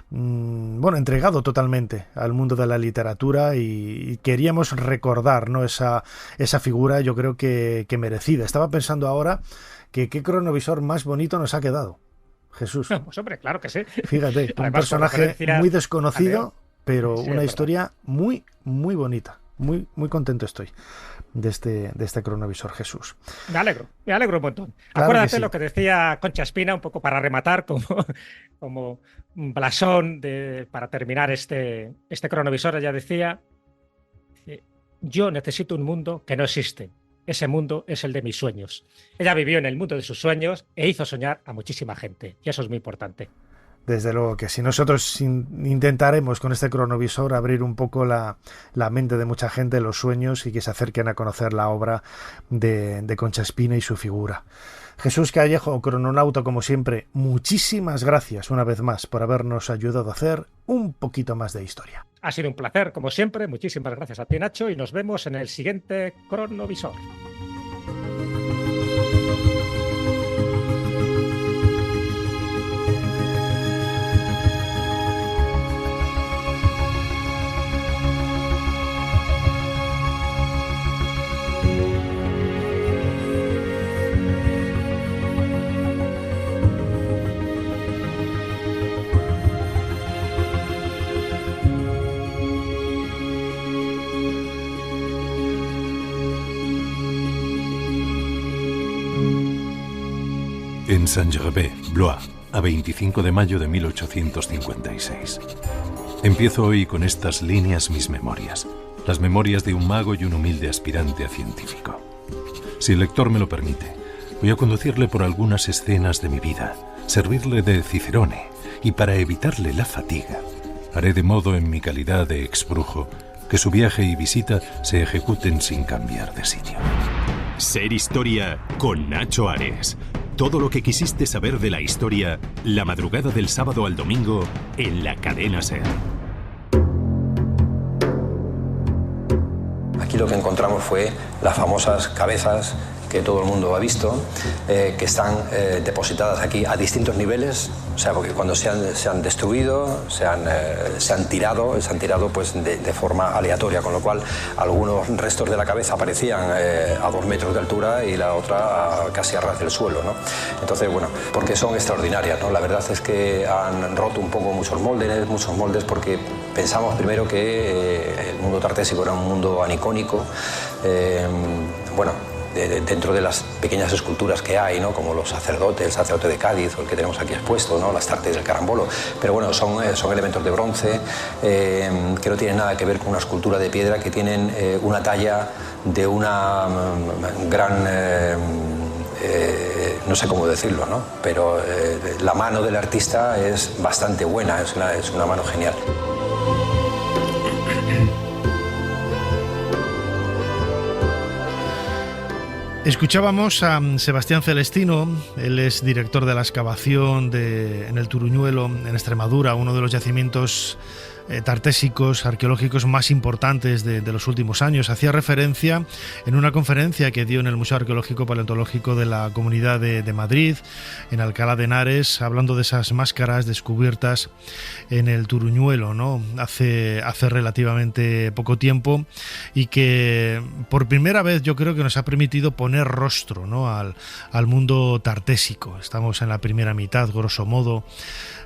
entregado totalmente al mundo de la literatura, y queríamos recordar, ¿no?, esa figura, yo creo que merecida. Estaba pensando ahora que qué cronovisor más bonito nos ha quedado, Jesús. Pues hombre, claro que sí. Fíjate, un personaje muy desconocido, pero sí, una historia muy, muy bonita. Muy, muy contento estoy de este cronovisor, Jesús. Me alegro un montón. Claro. Acuérdate que sí. Lo que decía Concha Espina, un poco para rematar, como un blasón para terminar este cronovisor. Ella decía: yo necesito un mundo que no existe. Ese mundo es el de mis sueños. Ella vivió en el mundo de sus sueños e hizo soñar a muchísima gente, y eso es muy importante. Desde luego que si nosotros intentaremos con este cronovisor abrir un poco la mente de mucha gente, los sueños, y que se acerquen a conocer la obra de Concha Espina y su figura. Jesús Callejo, crononauta como siempre, muchísimas gracias una vez más por habernos ayudado a hacer un poquito más de historia. Ha sido un placer, como siempre. Muchísimas gracias a ti, Nacho, y nos vemos en el siguiente cronovisor. En Saint-Gervais, Blois, a 25 de mayo de 1856. Empiezo hoy con estas líneas mis memorias, las memorias de un mago y un humilde aspirante a científico. Si el lector me lo permite, voy a conducirle por algunas escenas de mi vida, servirle de cicerone, y para evitarle la fatiga, haré de modo en mi calidad de exbrujo que su viaje y visita se ejecuten sin cambiar de sitio. Ser Historia con Nacho Ares. Todo lo que quisiste saber de la historia, la madrugada del sábado al domingo, en la cadena SER. Aquí lo que encontramos fue las famosas cabezas que todo el mundo ha visto, que están depositadas aquí a distintos niveles, o sea, porque cuando se han destruido, se han tirado pues de forma aleatoria, con lo cual algunos restos de la cabeza aparecían a 2 metros de altura y la otra casi a ras del suelo, ¿no? Entonces, bueno, porque son extraordinarias, ¿no? La verdad es que han roto un poco muchos moldes, porque pensamos primero que el mundo tartésico era un mundo anicónico, dentro de las pequeñas esculturas que hay, ¿no? Como el sacerdote de Cádiz, o el que tenemos aquí expuesto, ¿no? Las Tartes del Carambolo, pero bueno, son elementos de bronce que no tienen nada que ver con una escultura de piedra, que tienen una talla de una gran... no sé cómo decirlo, ¿no? Pero la mano del artista es bastante buena, es una mano genial. Escuchábamos a Sebastián Celestino, él es director de la excavación en el Turuñuelo, en Extremadura, uno de los yacimientos tartésicos, arqueológicos más importantes de los últimos años. Hacía referencia en una conferencia que dio en el Museo Arqueológico Paleontológico de la Comunidad de Madrid, en Alcalá de Henares, hablando de esas máscaras descubiertas en el Turuñuelo, ¿no? Hace relativamente poco tiempo, y que por primera vez yo creo que nos ha permitido poner rostro, ¿no? al mundo tartésico. Estamos en la primera mitad, grosso modo,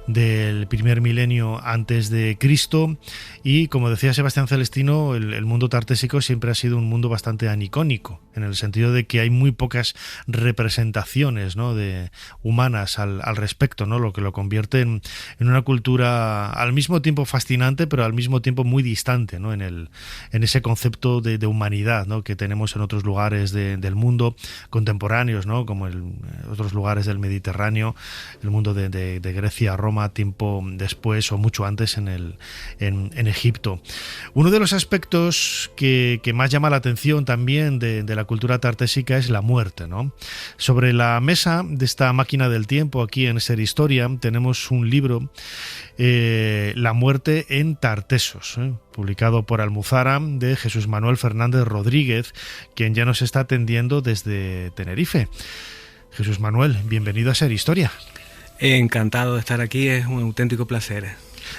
del primer milenio antes de Cristo, y como decía Sebastián Celestino, el mundo tartésico siempre ha sido un mundo bastante anicónico, en el sentido de que hay muy pocas representaciones, ¿no? humanas al respecto, ¿no? Lo que lo convierte en una cultura al mismo tiempo fascinante, pero al mismo tiempo muy distante, ¿no? En ese concepto de humanidad, ¿no? Que tenemos en otros lugares del mundo contemporáneos, ¿no? Como otros lugares del Mediterráneo, el mundo de Grecia, Roma, tiempo después o mucho antes en Egipto. Uno de los aspectos que más llama la atención también de la cultura tartésica es la muerte, ¿no? Sobre la mesa de esta máquina del tiempo aquí en Ser Historia tenemos un libro, La muerte en Tartesos, publicado por Almuzara, de Jesús Manuel Fernández Rodríguez, quien ya nos está atendiendo desde Tenerife. Jesús Manuel, bienvenido a Ser Historia. Encantado de estar aquí, es un auténtico placer.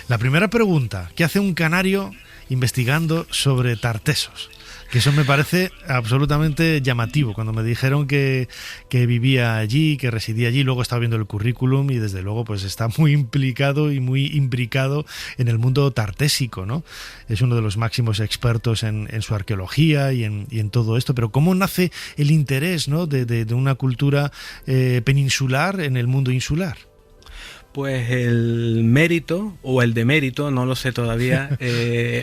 La primera pregunta, ¿qué hace un canario investigando sobre Tartesos? Que eso me parece absolutamente llamativo. Cuando me dijeron que vivía allí, que residía allí, luego estaba viendo el currículum y desde luego pues está muy implicado y muy imbricado en el mundo tartésico, ¿no? Es uno de los máximos expertos en su arqueología y en todo esto. Pero ¿cómo nace el interés, ¿no? de una cultura peninsular en el mundo insular? Pues el mérito o el demérito, no lo sé todavía,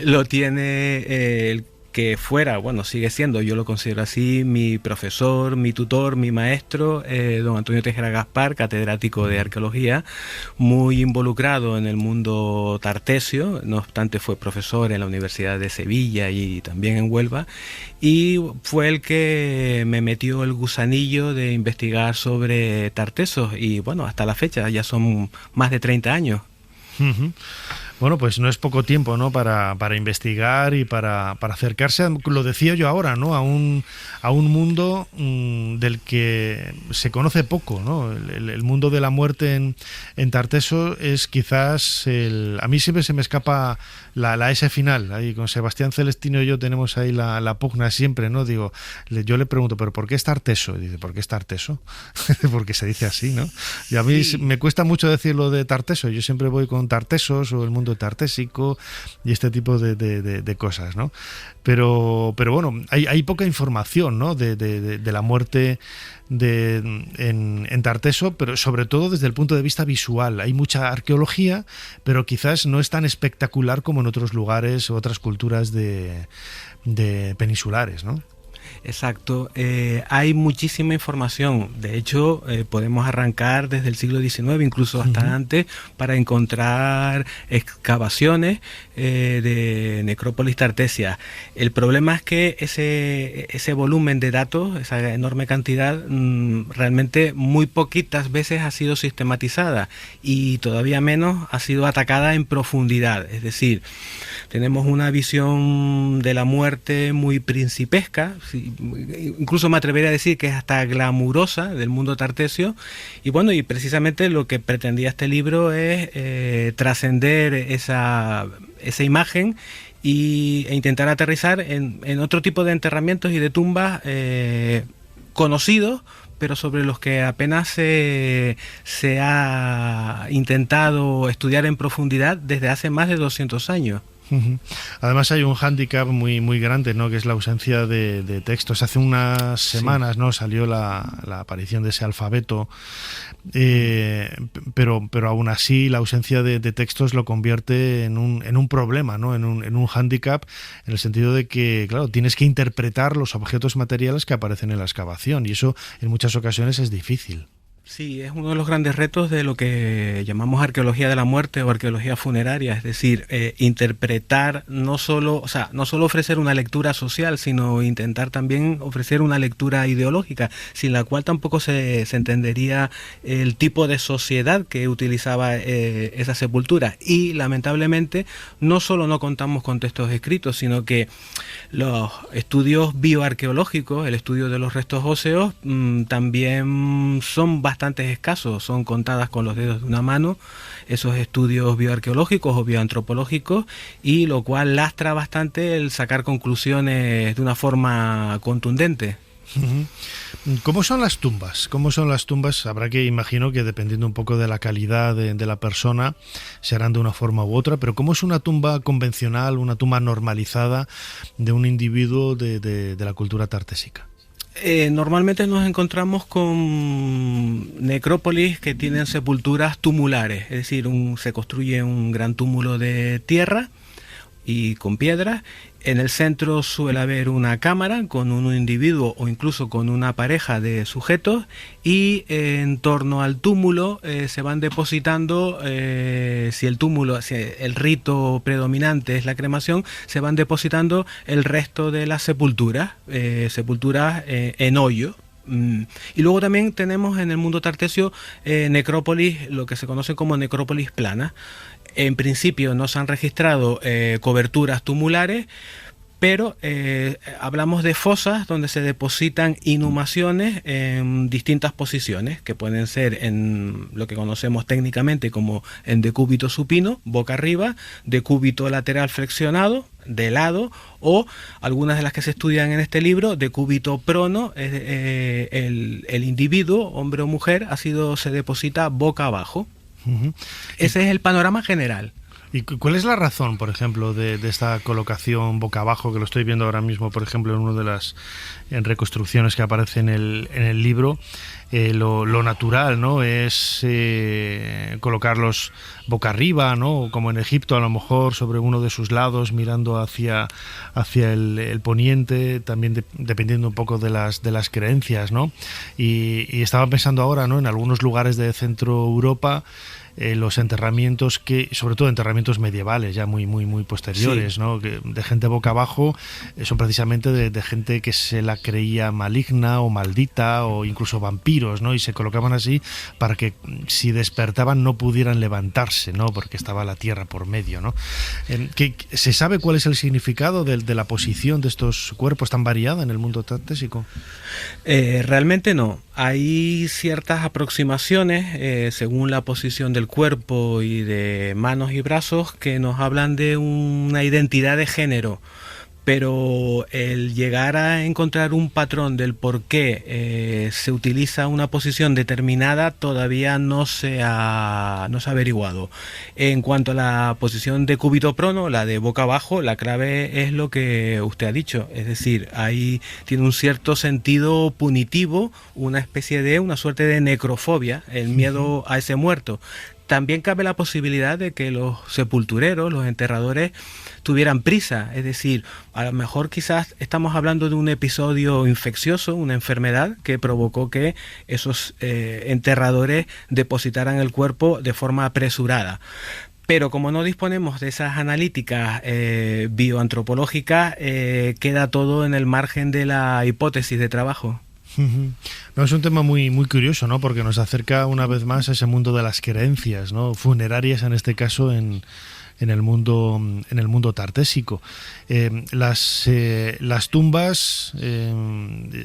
lo tiene el que fuera, bueno, sigue siendo, yo lo considero así, mi profesor, mi tutor, mi maestro, don Antonio Tejera Gaspar, catedrático de arqueología, muy involucrado en el mundo tartesio, no obstante fue profesor en la Universidad de Sevilla y también en Huelva, y fue el que me metió el gusanillo de investigar sobre tartesos, y bueno, hasta la fecha ya son más de 30 años. Uh-huh. Bueno, pues no es poco tiempo, ¿no? Para investigar y para acercarse, lo decía yo ahora, ¿no? A un mundo del que se conoce poco, ¿no? El mundo de la muerte en Tarteso es quizás a mí siempre se me escapa la S final. Ahí con Sebastián Celestino y yo tenemos ahí la pugna siempre, ¿no? Digo, yo le pregunto, ¿pero por qué es Tarteso? Y dice, ¿por qué es Tarteso? Porque se dice así, ¿no? Y a mí me cuesta mucho decirlo de Tarteso. Yo siempre voy con Tartesos o el mundo tartésico y este tipo de cosas, ¿no? Pero bueno, hay poca información, ¿no? de la muerte en Tarteso, pero sobre todo desde el punto de vista visual. Hay mucha arqueología, pero quizás no es tan espectacular como en otros lugares o otras culturas de peninsulares, ¿no? Exacto, hay muchísima información. De hecho, podemos arrancar desde el siglo XIX, incluso hasta antes, para encontrar excavaciones de necrópolis tartesias. El problema es que ese volumen de datos, esa enorme cantidad, realmente muy poquitas veces ha sido sistematizada y todavía menos ha sido atacada en profundidad. Es decir, tenemos una visión de la muerte muy principesca, incluso me atrevería a decir que es hasta glamurosa del mundo tartesio, y bueno, y precisamente lo que pretendía este libro es trascender esa imagen e intentar aterrizar en otro tipo de enterramientos y de tumbas conocidos, pero sobre los que apenas se ha intentado estudiar en profundidad desde hace más de 200 años. Además hay un hándicap muy grande, ¿no? Que es la ausencia de textos. Hace unas semanas, ¿no? Salió la aparición de ese alfabeto, pero aún así la ausencia de textos lo convierte en un problema, ¿no? En un hándicap, en el sentido de que, claro, tienes que interpretar los objetos materiales que aparecen en la excavación, y eso en muchas ocasiones es difícil. Sí, es uno de los grandes retos de lo que llamamos arqueología de la muerte o arqueología funeraria, es decir, interpretar no solo ofrecer una lectura social, sino intentar también ofrecer una lectura ideológica, sin la cual tampoco se entendería el tipo de sociedad que utilizaba esa sepultura. Y lamentablemente no solo no contamos con textos escritos, sino que los estudios bioarqueológicos, el estudio de los restos óseos, también son bastante escasos, son contadas con los dedos de una mano esos estudios bioarqueológicos o bioantropológicos, y lo cual lastra bastante el sacar conclusiones de una forma contundente. ¿Cómo son las tumbas? Habrá que, imagino que dependiendo un poco de la calidad de la persona, se harán de una forma u otra, pero ¿cómo es una tumba convencional, una tumba normalizada de un individuo de la cultura tartésica? Normalmente nos encontramos con necrópolis que tienen sepulturas tumulares, es decir, se construye un gran túmulo de tierra y con piedras. En el centro suele haber una cámara con un individuo o incluso con una pareja de sujetos, y en torno al túmulo se van depositando, si el rito predominante es la cremación, se van depositando el resto de las sepulturas en hoyo. Y luego también tenemos en el mundo tartesio necrópolis, lo que se conoce como necrópolis planas. En principio no se han registrado coberturas tumulares, pero hablamos de fosas donde se depositan inhumaciones en distintas posiciones, que pueden ser en lo que conocemos técnicamente como en decúbito supino, boca arriba, decúbito lateral flexionado, de lado, o algunas de las que se estudian en este libro, decúbito prono, el individuo, hombre o mujer, se deposita boca abajo. Ese es el panorama general. ¿Y cuál es la razón, por ejemplo, de esta colocación boca abajo, que lo estoy viendo ahora mismo, por ejemplo, en una de las reconstrucciones que aparece en el libro? Lo natural, ¿no? Es colocarlos boca arriba, ¿no? Como en Egipto, a lo mejor sobre uno de sus lados, mirando hacia el poniente, también dependiendo un poco de las creencias, ¿no? Y estaba pensando ahora, ¿no? En algunos lugares de Centro Europa, los enterramientos, sobre todo enterramientos medievales, ya muy posteriores, sí, ¿no? De gente boca abajo, son precisamente de gente que se la creía maligna o maldita o incluso vampiros, ¿no? Y se colocaban así para que si despertaban no pudieran levantarse, ¿no? Porque estaba la tierra por medio, ¿no? ¿Se sabe cuál es el significado de la posición de estos cuerpos tan variada en el mundo tartésico? Realmente no. Hay ciertas aproximaciones según la posición del cuerpo y de manos y brazos que nos hablan de una identidad de género, pero el llegar a encontrar un patrón del por qué se utiliza una posición determinada todavía no se ha averiguado. En cuanto a la posición de cúbito prono, la de boca abajo, la clave es lo que usted ha dicho, es decir, ahí tiene un cierto sentido punitivo, una suerte de necrofobia, el miedo a ese muerto. También cabe la posibilidad de que los sepultureros, los enterradores, tuvieran prisa, es decir, a lo mejor quizás estamos hablando de un episodio infeccioso, una enfermedad que provocó que esos enterradores depositaran el cuerpo de forma apresurada. Pero como no disponemos de esas analíticas bioantropológicas, queda todo en el margen de la hipótesis de trabajo. No, es un tema muy curioso, ¿no? Porque nos acerca una vez más a ese mundo de las creencias, ¿no? Funerarias, en este caso en el mundo tartésico. Las tumbas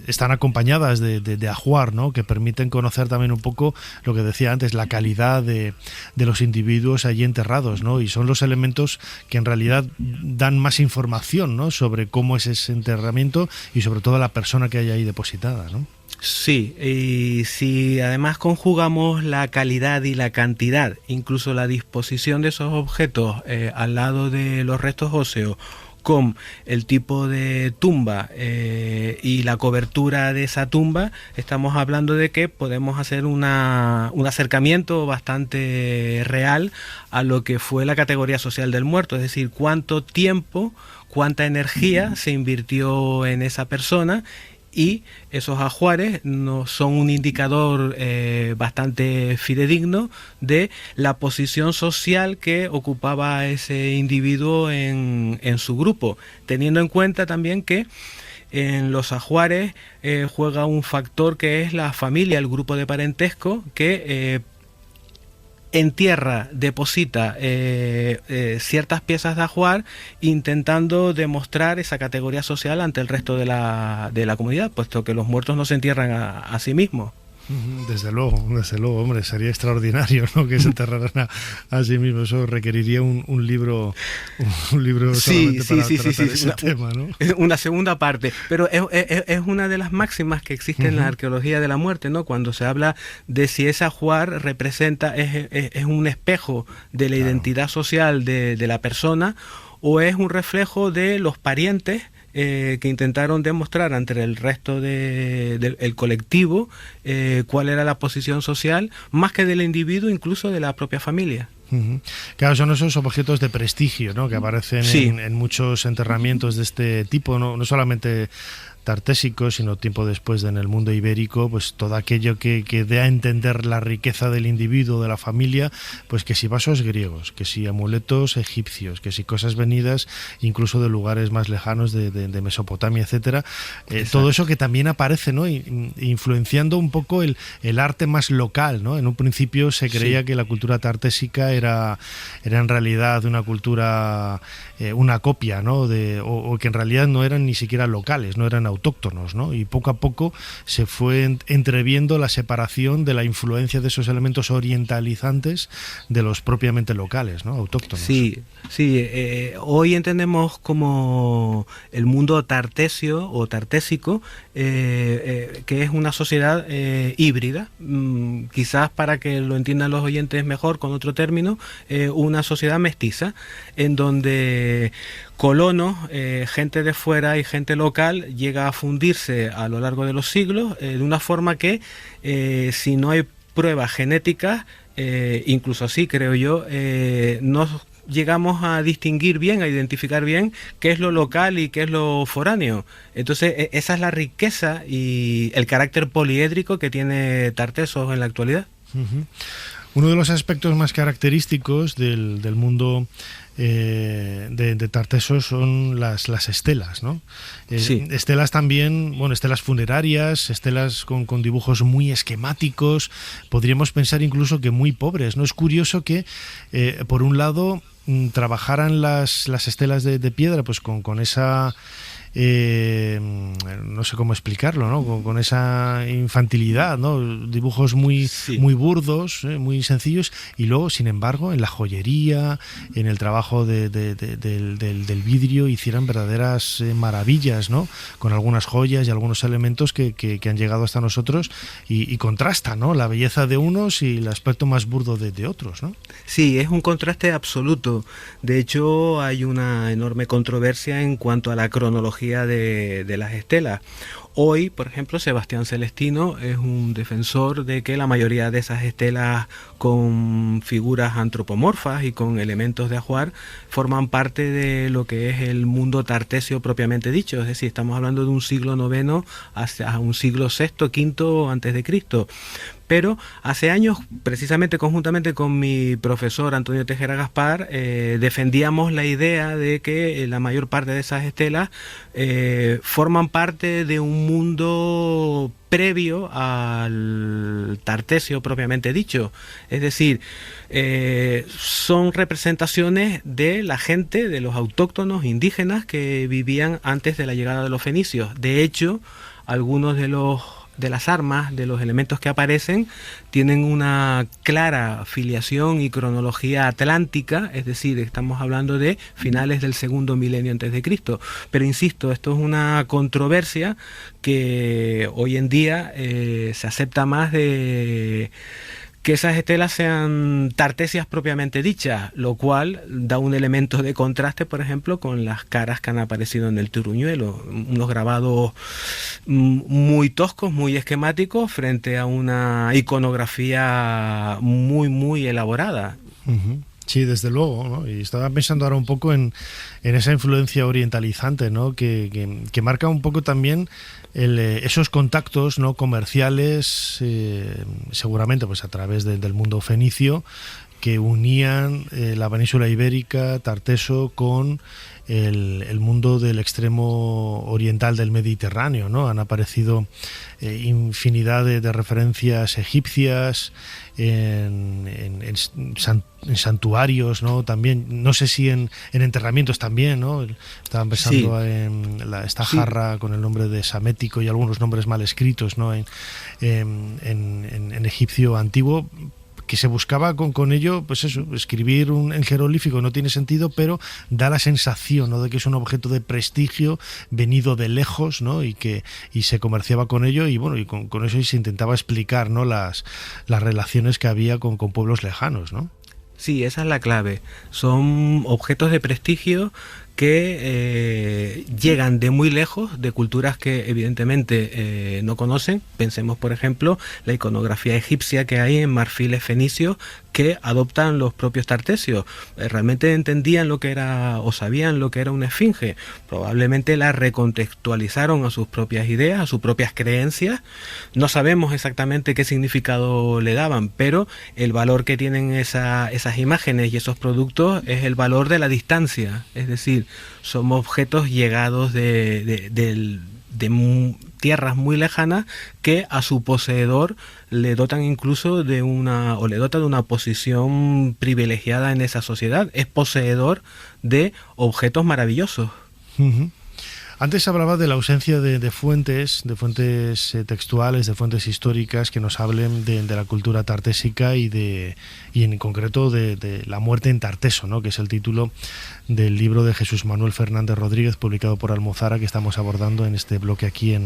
están acompañadas de ajuar, ¿no? Que permiten conocer también un poco lo que decía antes, la calidad de los individuos allí enterrados, ¿no? Y son los elementos que en realidad dan más información, ¿no? Sobre cómo es ese enterramiento y sobre todo la persona que hay ahí depositada, ¿no? Sí, y si además conjugamos la calidad y la cantidad, incluso la disposición de esos objetos al lado de los restos óseos, con el tipo de tumba y la cobertura de esa tumba, estamos hablando de que podemos hacer un acercamiento bastante real a lo que fue la categoría social del muerto, es decir, cuánto tiempo, cuánta energía se invirtió en esa persona. Y esos ajuares son un indicador bastante fidedigno de la posición social que ocupaba ese individuo en su grupo, teniendo en cuenta también que en los ajuares juega un factor que es la familia, el grupo de parentesco, que en tierra deposita ciertas piezas de ajuar intentando demostrar esa categoría social ante el resto de la comunidad, puesto que los muertos no se entierran a sí mismos. Desde luego, hombre, sería extraordinario, ¿no? Que se enterraran a sí mismo. Eso requeriría un libro solamente para tratar ese tema, ¿no? Una segunda parte, pero es una de las máximas que existe en la arqueología de la muerte, ¿no? Cuando se habla de si ese ajuar representa, es un espejo de la identidad social de la persona, o es un reflejo de los parientes que intentaron demostrar ante el resto del colectivo cuál era la posición social, más que del individuo, incluso de la propia familia. Claro, son esos objetos de prestigio, ¿no? Que aparecen en muchos enterramientos de este tipo, no solamente tartésicos, sino tiempo después en el mundo ibérico, pues todo aquello que dé a entender la riqueza del individuo, de la familia, pues que si vasos griegos, que si amuletos egipcios, que si cosas venidas incluso de lugares más lejanos de Mesopotamia, etcétera, todo eso que también aparece, ¿no? Influenciando un poco el arte más local, ¿no? En un principio se creía que la cultura tartésica era en realidad una cultura, una copia, ¿no? O que en realidad no eran ni siquiera locales, no eran autóctonos, ¿no? Y poco a poco se fue entreviendo la separación de la influencia de esos elementos orientalizantes de los propiamente locales, ¿no? Autóctonos. Sí, hoy entendemos como el mundo tartesio o tartésico, que es una sociedad híbrida, quizás para que lo entiendan los oyentes mejor con otro término, una sociedad mestiza, en donde colonos, gente de fuera y gente local llega a fundirse a lo largo de los siglos de una forma que si no hay pruebas genéticas, incluso así creo yo, no llegamos a distinguir bien, a identificar bien qué es lo local y qué es lo foráneo. Entonces esa es la riqueza y el carácter poliédrico que tiene Tartesos en la actualidad. Uh-huh. Uno de los aspectos más característicos del mundo de Tartesos son las estelas, ¿no? Sí. Estelas también, bueno, estelas funerarias, estelas con dibujos muy esquemáticos, podríamos pensar incluso que muy pobres, ¿no? Es curioso que, por un lado, trabajaran las estelas de piedra pues con esa... no sé cómo explicarlo, ¿no? Con esa infantilidad, ¿no? Dibujos muy burdos, muy sencillos, y luego, sin embargo, en la joyería, en el trabajo del vidrio, hicieran verdaderas maravillas, ¿no? Con algunas joyas y algunos elementos que han llegado hasta nosotros y contrasta, ¿no? La belleza de unos y el aspecto más burdo de otros, ¿no? Sí, es un contraste absoluto. De hecho, hay una enorme controversia en cuanto a la cronología de las estelas. Hoy, por ejemplo, Sebastián Celestino es un defensor de que la mayoría de esas estelas con figuras antropomorfas y con elementos de ajuar forman parte de lo que es el mundo tartesio propiamente dicho. Es decir, estamos hablando de un siglo IX hasta un siglo VI, V antes de Cristo. Pero hace años, precisamente conjuntamente con mi profesor Antonio Tejera Gaspar, defendíamos la idea de que la mayor parte de esas estelas forman parte de un mundo previo al tartesio propiamente dicho. Es decir, son representaciones de la gente, de los autóctonos indígenas que vivían antes de la llegada de los fenicios. De hecho, algunos de las armas, de los elementos que aparecen, tienen una clara filiación y cronología atlántica, es decir, estamos hablando de finales del segundo milenio antes de Cristo. Pero insisto, esto es una controversia que hoy en día se acepta más de que esas estelas sean tartesias propiamente dichas, lo cual da un elemento de contraste, por ejemplo, con las caras que han aparecido en el Turuñuelo, unos grabados muy toscos, muy esquemáticos, frente a una iconografía muy, muy elaborada. Uh-huh. Sí, desde luego, ¿no? Y estaba pensando ahora un poco en esa influencia orientalizante, ¿no? Que marca un poco también esos contactos, ¿no? Comerciales, seguramente pues a través del mundo fenicio, que unían la península ibérica, Tarteso, con el mundo del extremo oriental del Mediterráneo, ¿no? Han aparecido infinidad de referencias egipcias en santuarios, ¿no? También, no sé si en enterramientos también, ¿no? Estaban pensando en esta jarra con el nombre de Samético y algunos nombres mal escritos, ¿no? En egipcio antiguo, que se buscaba con ello, pues eso, escribir en jeroglífico no tiene sentido, pero da la sensación, ¿no? De que es un objeto de prestigio venido de lejos, ¿no? Y se comerciaba con ello, y bueno, y con eso se intentaba explicar, ¿no? Las relaciones que había con pueblos lejanos, ¿no? Sí, esa es la clave. Son objetos de prestigio que llegan de muy lejos, de culturas que evidentemente no conocen. Pensemos, por ejemplo, la iconografía egipcia que hay en marfiles fenicios que adoptan los propios tartesios. Realmente entendían lo que era o sabían lo que era una esfinge. Probablemente la recontextualizaron a sus propias ideas, a sus propias creencias. No sabemos exactamente qué significado le daban, pero el valor que tienen esas imágenes y esos productos es el valor de la distancia. Es decir, son objetos llegados de tierras muy lejanas que a su poseedor le dotan incluso de una posición privilegiada en esa sociedad. Es poseedor de objetos maravillosos. Uh-huh. Antes hablaba de la ausencia de fuentes textuales, de fuentes históricas que nos hablen de la cultura tartésica y en concreto de la muerte en Tarteso, ¿no? Que es el título del libro de Jesús Manuel Fernández Rodríguez, publicado por Almozara, que estamos abordando en este bloque aquí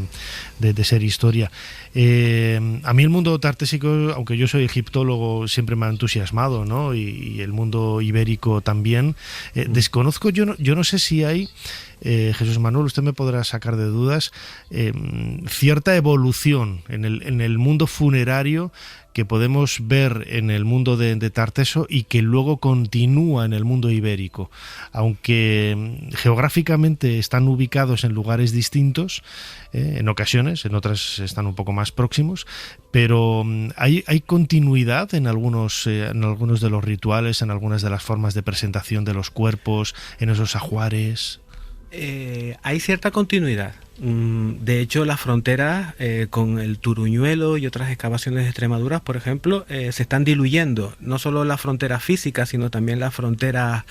de Ser Historia. A mí el mundo tartésico, aunque yo soy egiptólogo, siempre me ha entusiasmado, ¿no? Y el mundo ibérico también. Desconozco, yo no sé si hay... Jesús Manuel, usted me podrá sacar de dudas, cierta evolución en el mundo funerario que podemos ver en el mundo de Tarteso y que luego continúa en el mundo ibérico, aunque geográficamente están ubicados en lugares distintos, en ocasiones, en otras están un poco más próximos, pero hay continuidad en algunos de los rituales, en algunas de las formas de presentación de los cuerpos, en esos ajuares. Hay cierta continuidad. De hecho, las fronteras con el Turuñuelo y otras excavaciones de Extremadura, por ejemplo, se están diluyendo. No solo las fronteras físicas, sino también las fronteras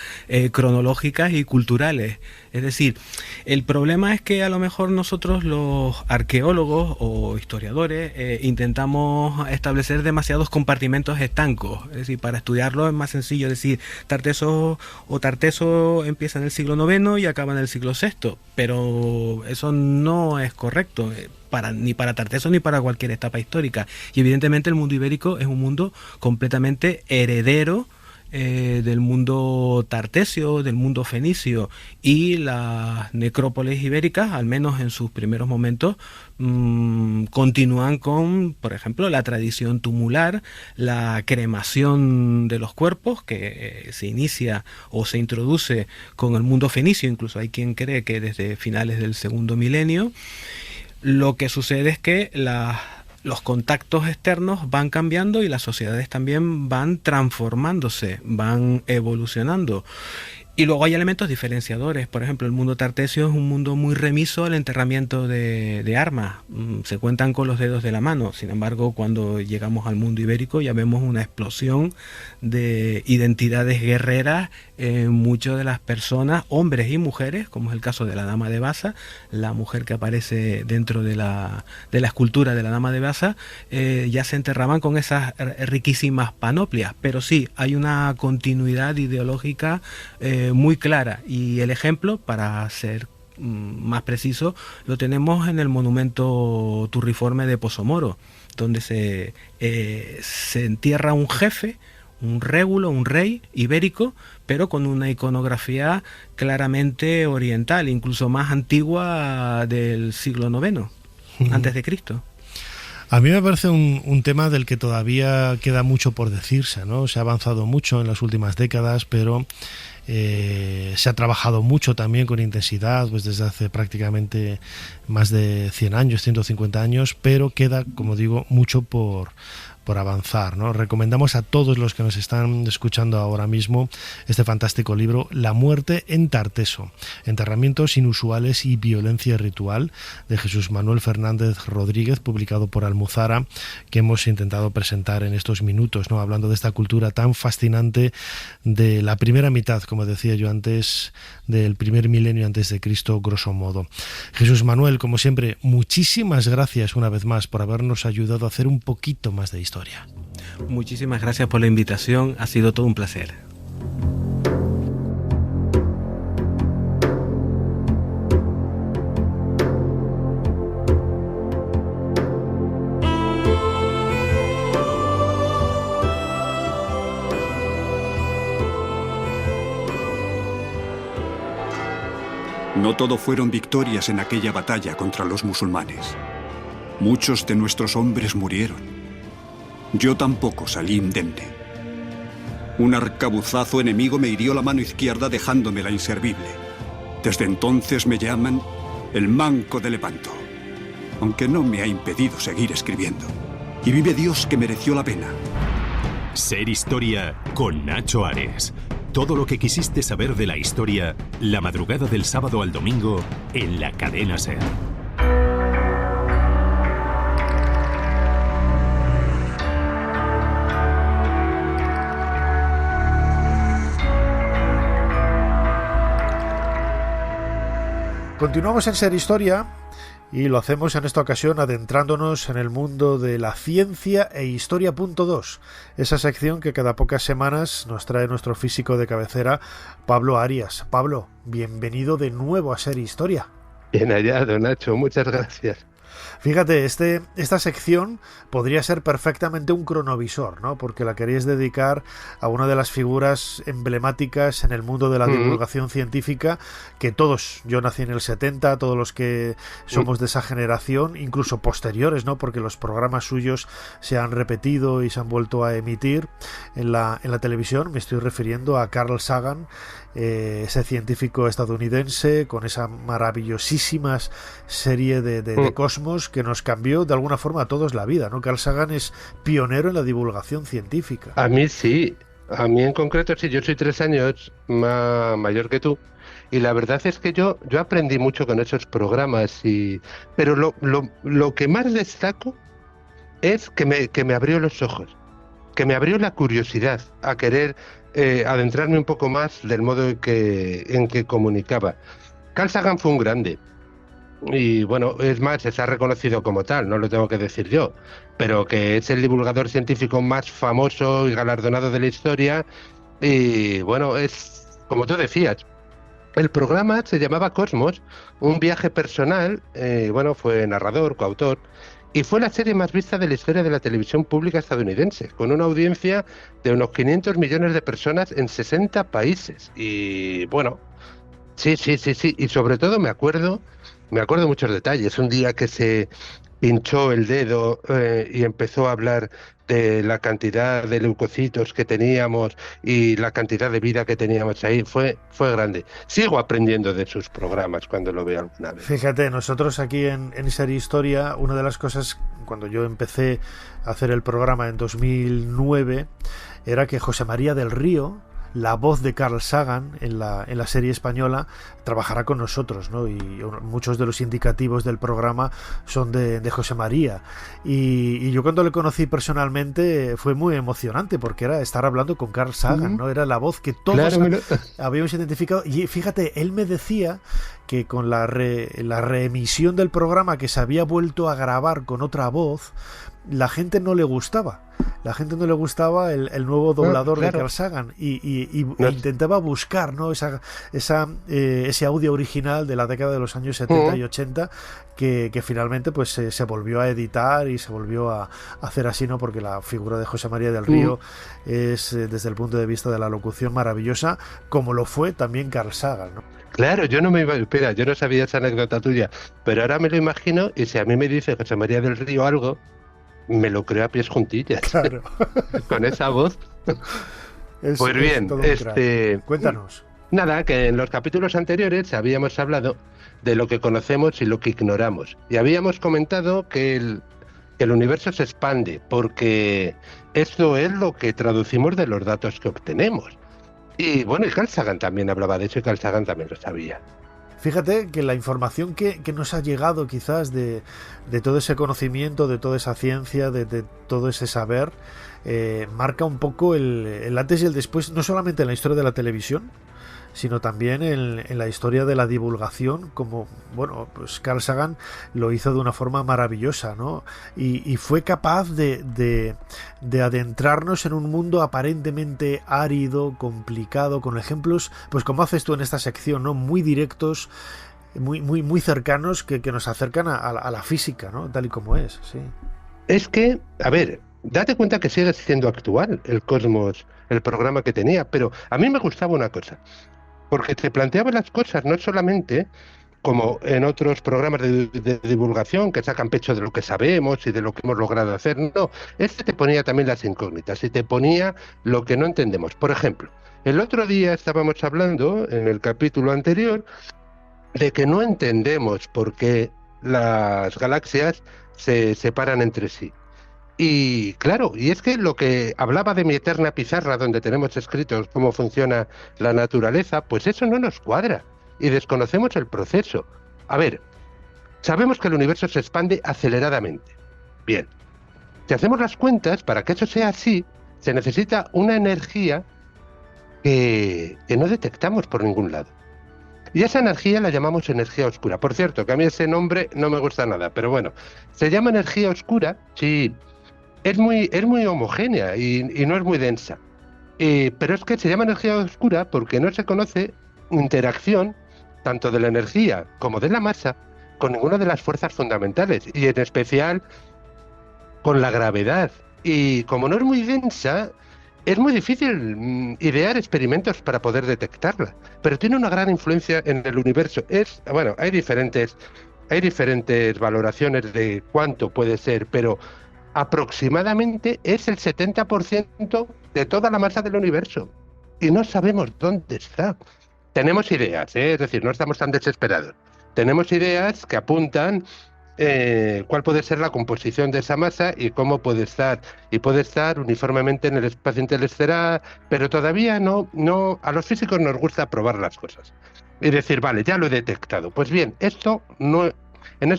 cronológicas y culturales. Es decir, el problema es que a lo mejor nosotros los arqueólogos o historiadores intentamos establecer demasiados compartimentos estancos. Es decir, para estudiarlo es más sencillo decir Tarteso empieza en el siglo IX y acaba en el siglo VI, pero eso no es correcto ni para Tarteso ni para cualquier etapa histórica. Y evidentemente el mundo ibérico es un mundo completamente heredero del mundo tartesio, del mundo fenicio, y las necrópolis ibéricas, al menos en sus primeros momentos, continúan con, por ejemplo, la tradición tumular, la cremación de los cuerpos, que se inicia o se introduce con el mundo fenicio. Incluso hay quien cree que desde finales del segundo milenio. Lo que sucede es que los contactos externos van cambiando y las sociedades también van transformándose, van evolucionando. Y luego hay elementos diferenciadores. Por ejemplo, el mundo tartesio es un mundo muy remiso al enterramiento de armas. Se cuentan con los dedos de la mano. Sin embargo, cuando llegamos al mundo ibérico ya vemos una explosión de identidades guerreras en muchas de las personas, hombres y mujeres, como es el caso de la Dama de Baza, la mujer que aparece dentro de la escultura de la Dama de Baza. Ya se enterraban con esas riquísimas panoplias. Pero sí, hay una continuidad ideológica muy clara, y el ejemplo, para ser más preciso, lo tenemos en el monumento turriforme de Pozomoro, donde se entierra un jefe, un régulo, un rey ibérico, pero con una iconografía claramente oriental, incluso más antigua, del siglo IX, antes de Cristo. A mí me parece un tema del que todavía queda mucho por decirse, ¿no? Se ha avanzado mucho en las últimas décadas, pero se ha trabajado mucho también con intensidad, pues desde hace prácticamente más de 100 años, 150 años, pero queda, como digo, mucho por avanzar, ¿no? Recomendamos a todos los que nos están escuchando ahora mismo este fantástico libro, La muerte en Tarteso, enterramientos inusuales y violencia ritual, de Jesús Manuel Fernández Rodríguez, publicado por Almozara, que hemos intentado presentar en estos minutos, ¿no? Hablando de esta cultura tan fascinante de la primera mitad, como decía yo antes, del primer milenio antes de Cristo, grosso modo. Jesús Manuel, como siempre, muchísimas gracias una vez más por habernos ayudado a hacer un poquito más de historia. Muchísimas gracias por la invitación, ha sido todo un placer. No todo fueron victorias en aquella batalla contra los musulmanes. Muchos de nuestros hombres murieron. Yo tampoco salí indemne. Un arcabuzazo enemigo me hirió la mano izquierda dejándomela inservible. Desde entonces me llaman el Manco de Lepanto, aunque no me ha impedido seguir escribiendo. Y vive Dios que mereció la pena. Ser Historia con Nacho Ares. Todo lo que quisiste saber de la historia, la madrugada del sábado al domingo en la cadena SER. Continuamos en Ser Historia y lo hacemos en esta ocasión adentrándonos en el mundo de la ciencia e historia.2, esa sección que cada pocas semanas nos trae nuestro físico de cabecera, Pablo Arias. Pablo, bienvenido de nuevo a Ser Historia. Bien hallado, Nacho, muchas gracias. Fíjate, esta sección podría ser perfectamente un cronovisor, ¿no? Porque la queréis dedicar a una de las figuras emblemáticas en el mundo de la divulgación científica, que todos, yo nací en el 70, todos los que somos de esa generación, incluso posteriores, ¿no? Porque los programas suyos se han repetido y se han vuelto a emitir en la televisión. Me estoy refiriendo a Carl Sagan, ese científico estadounidense con esa maravillosísima serie de Cosmos que nos cambió de alguna forma a todos la vida, ¿no? Carl Sagan es pionero en la divulgación científica. A mí sí, a mí en concreto sí, yo soy 3 años mayor que tú y la verdad es que yo aprendí mucho con esos programas, pero lo que más destaco es que me abrió los ojos, que me abrió la curiosidad a querer adentrarme un poco más del modo en que comunicaba. Carl Sagan fue un grande. Y bueno, es más, se ha reconocido como tal, no lo tengo que decir yo, pero que es el divulgador científico más famoso y galardonado de la historia. Y bueno, es como tú decías, el programa se llamaba Cosmos, un viaje personal. Bueno, fue narrador, coautor, y fue la serie más vista de la historia de la televisión pública estadounidense, con una audiencia de unos 500 millones de personas en 60 países. Y bueno, sí, y sobre todo me acuerdo muchos detalles. Un día que se pinchó el dedo y empezó a hablar de la cantidad de leucocitos que teníamos y la cantidad de vida que teníamos ahí, fue grande. Sigo aprendiendo de sus programas cuando lo veo alguna vez. Fíjate, nosotros aquí en Ser Historia, una de las cosas, cuando yo empecé a hacer el programa en 2009, era que José María del Río, la voz de Carl Sagan en la serie española, trabajará con nosotros, ¿no? Y muchos de los indicativos del programa son de José María. Y yo cuando le conocí personalmente fue muy emocionante porque era estar hablando con Carl Sagan, ¿no? Era la voz que todos habíamos identificado. Y fíjate, él me decía que con la reemisión del programa, que se había vuelto a grabar con otra voz, la gente no le gustaba. La gente no le gustaba el nuevo doblador de Carl Sagan y intentaba buscar, ¿no? ese audio original de la década de los años 70 y 80 que finalmente pues se volvió a editar y se volvió a hacer así, ¿no? Porque la figura de José María del Río es, desde el punto de vista de la locución, maravillosa, como lo fue también Carl Sagan, ¿no? Claro, yo no sabía esa anécdota tuya, pero ahora me lo imagino, y si a mí me dice José María del Río algo, me lo creo a pies juntillas. Claro. Con esa voz. Pues bien, cuéntanos. Nada, que en los capítulos anteriores habíamos hablado de lo que conocemos y lo que ignoramos. Y habíamos comentado que el universo se expande, porque esto es lo que traducimos de los datos que obtenemos. Y bueno, y Carl Sagan también hablaba de eso, y Carl Sagan también lo sabía. Fíjate que la información que nos ha llegado quizás de todo ese conocimiento, de toda esa ciencia, de todo ese saber, marca un poco el antes y el después, no solamente en la historia de la televisión, sino también en la historia de la divulgación, como, bueno, pues Carl Sagan lo hizo de una forma maravillosa, ¿no? Y fue capaz de adentrarnos en un mundo aparentemente árido, complicado, con ejemplos, pues como haces tú en esta sección, ¿no? Muy directos, muy cercanos, que nos acercan a la física, ¿no? Tal y como es, sí. Es que, a ver, date cuenta que sigue siendo actual el Cosmos, el programa que tenía, pero a mí me gustaba una cosa, porque te planteaba las cosas no solamente como en otros programas de divulgación que sacan pecho de lo que sabemos y de lo que hemos logrado hacer. No, te ponía también las incógnitas y te ponía lo que no entendemos. Por ejemplo, el otro día estábamos hablando, en el capítulo anterior, de que no entendemos por qué las galaxias se separan entre sí. Y claro, y es que lo que hablaba de mi eterna pizarra, donde tenemos escritos cómo funciona la naturaleza, pues eso no nos cuadra y desconocemos el proceso. A ver, sabemos que el universo se expande aceleradamente. Bien, si hacemos las cuentas, para que eso sea así, se necesita una energía que no detectamos por ningún lado. Y esa energía la llamamos energía oscura. Por cierto, que a mí ese nombre no me gusta nada, pero bueno, se llama energía oscura, sí, es muy homogénea y no es muy densa. Pero es que se llama energía oscura porque no se conoce interacción tanto de la energía como de la masa con ninguna de las fuerzas fundamentales, y en especial con la gravedad. Y como no es muy densa, es muy difícil idear experimentos para poder detectarla, pero tiene una gran influencia en el universo. Bueno, hay diferentes valoraciones de cuánto puede ser, pero aproximadamente es el 70% de toda la masa del universo. Y no sabemos dónde está. Tenemos ideas, es decir, no estamos tan desesperados. Tenemos ideas que apuntan cuál puede ser la composición de esa masa y cómo puede estar. Y puede estar uniformemente en el espacio interestelar, pero todavía no. A los físicos nos gusta probar las cosas. Y decir, vale, ya lo he detectado. Pues bien, en esto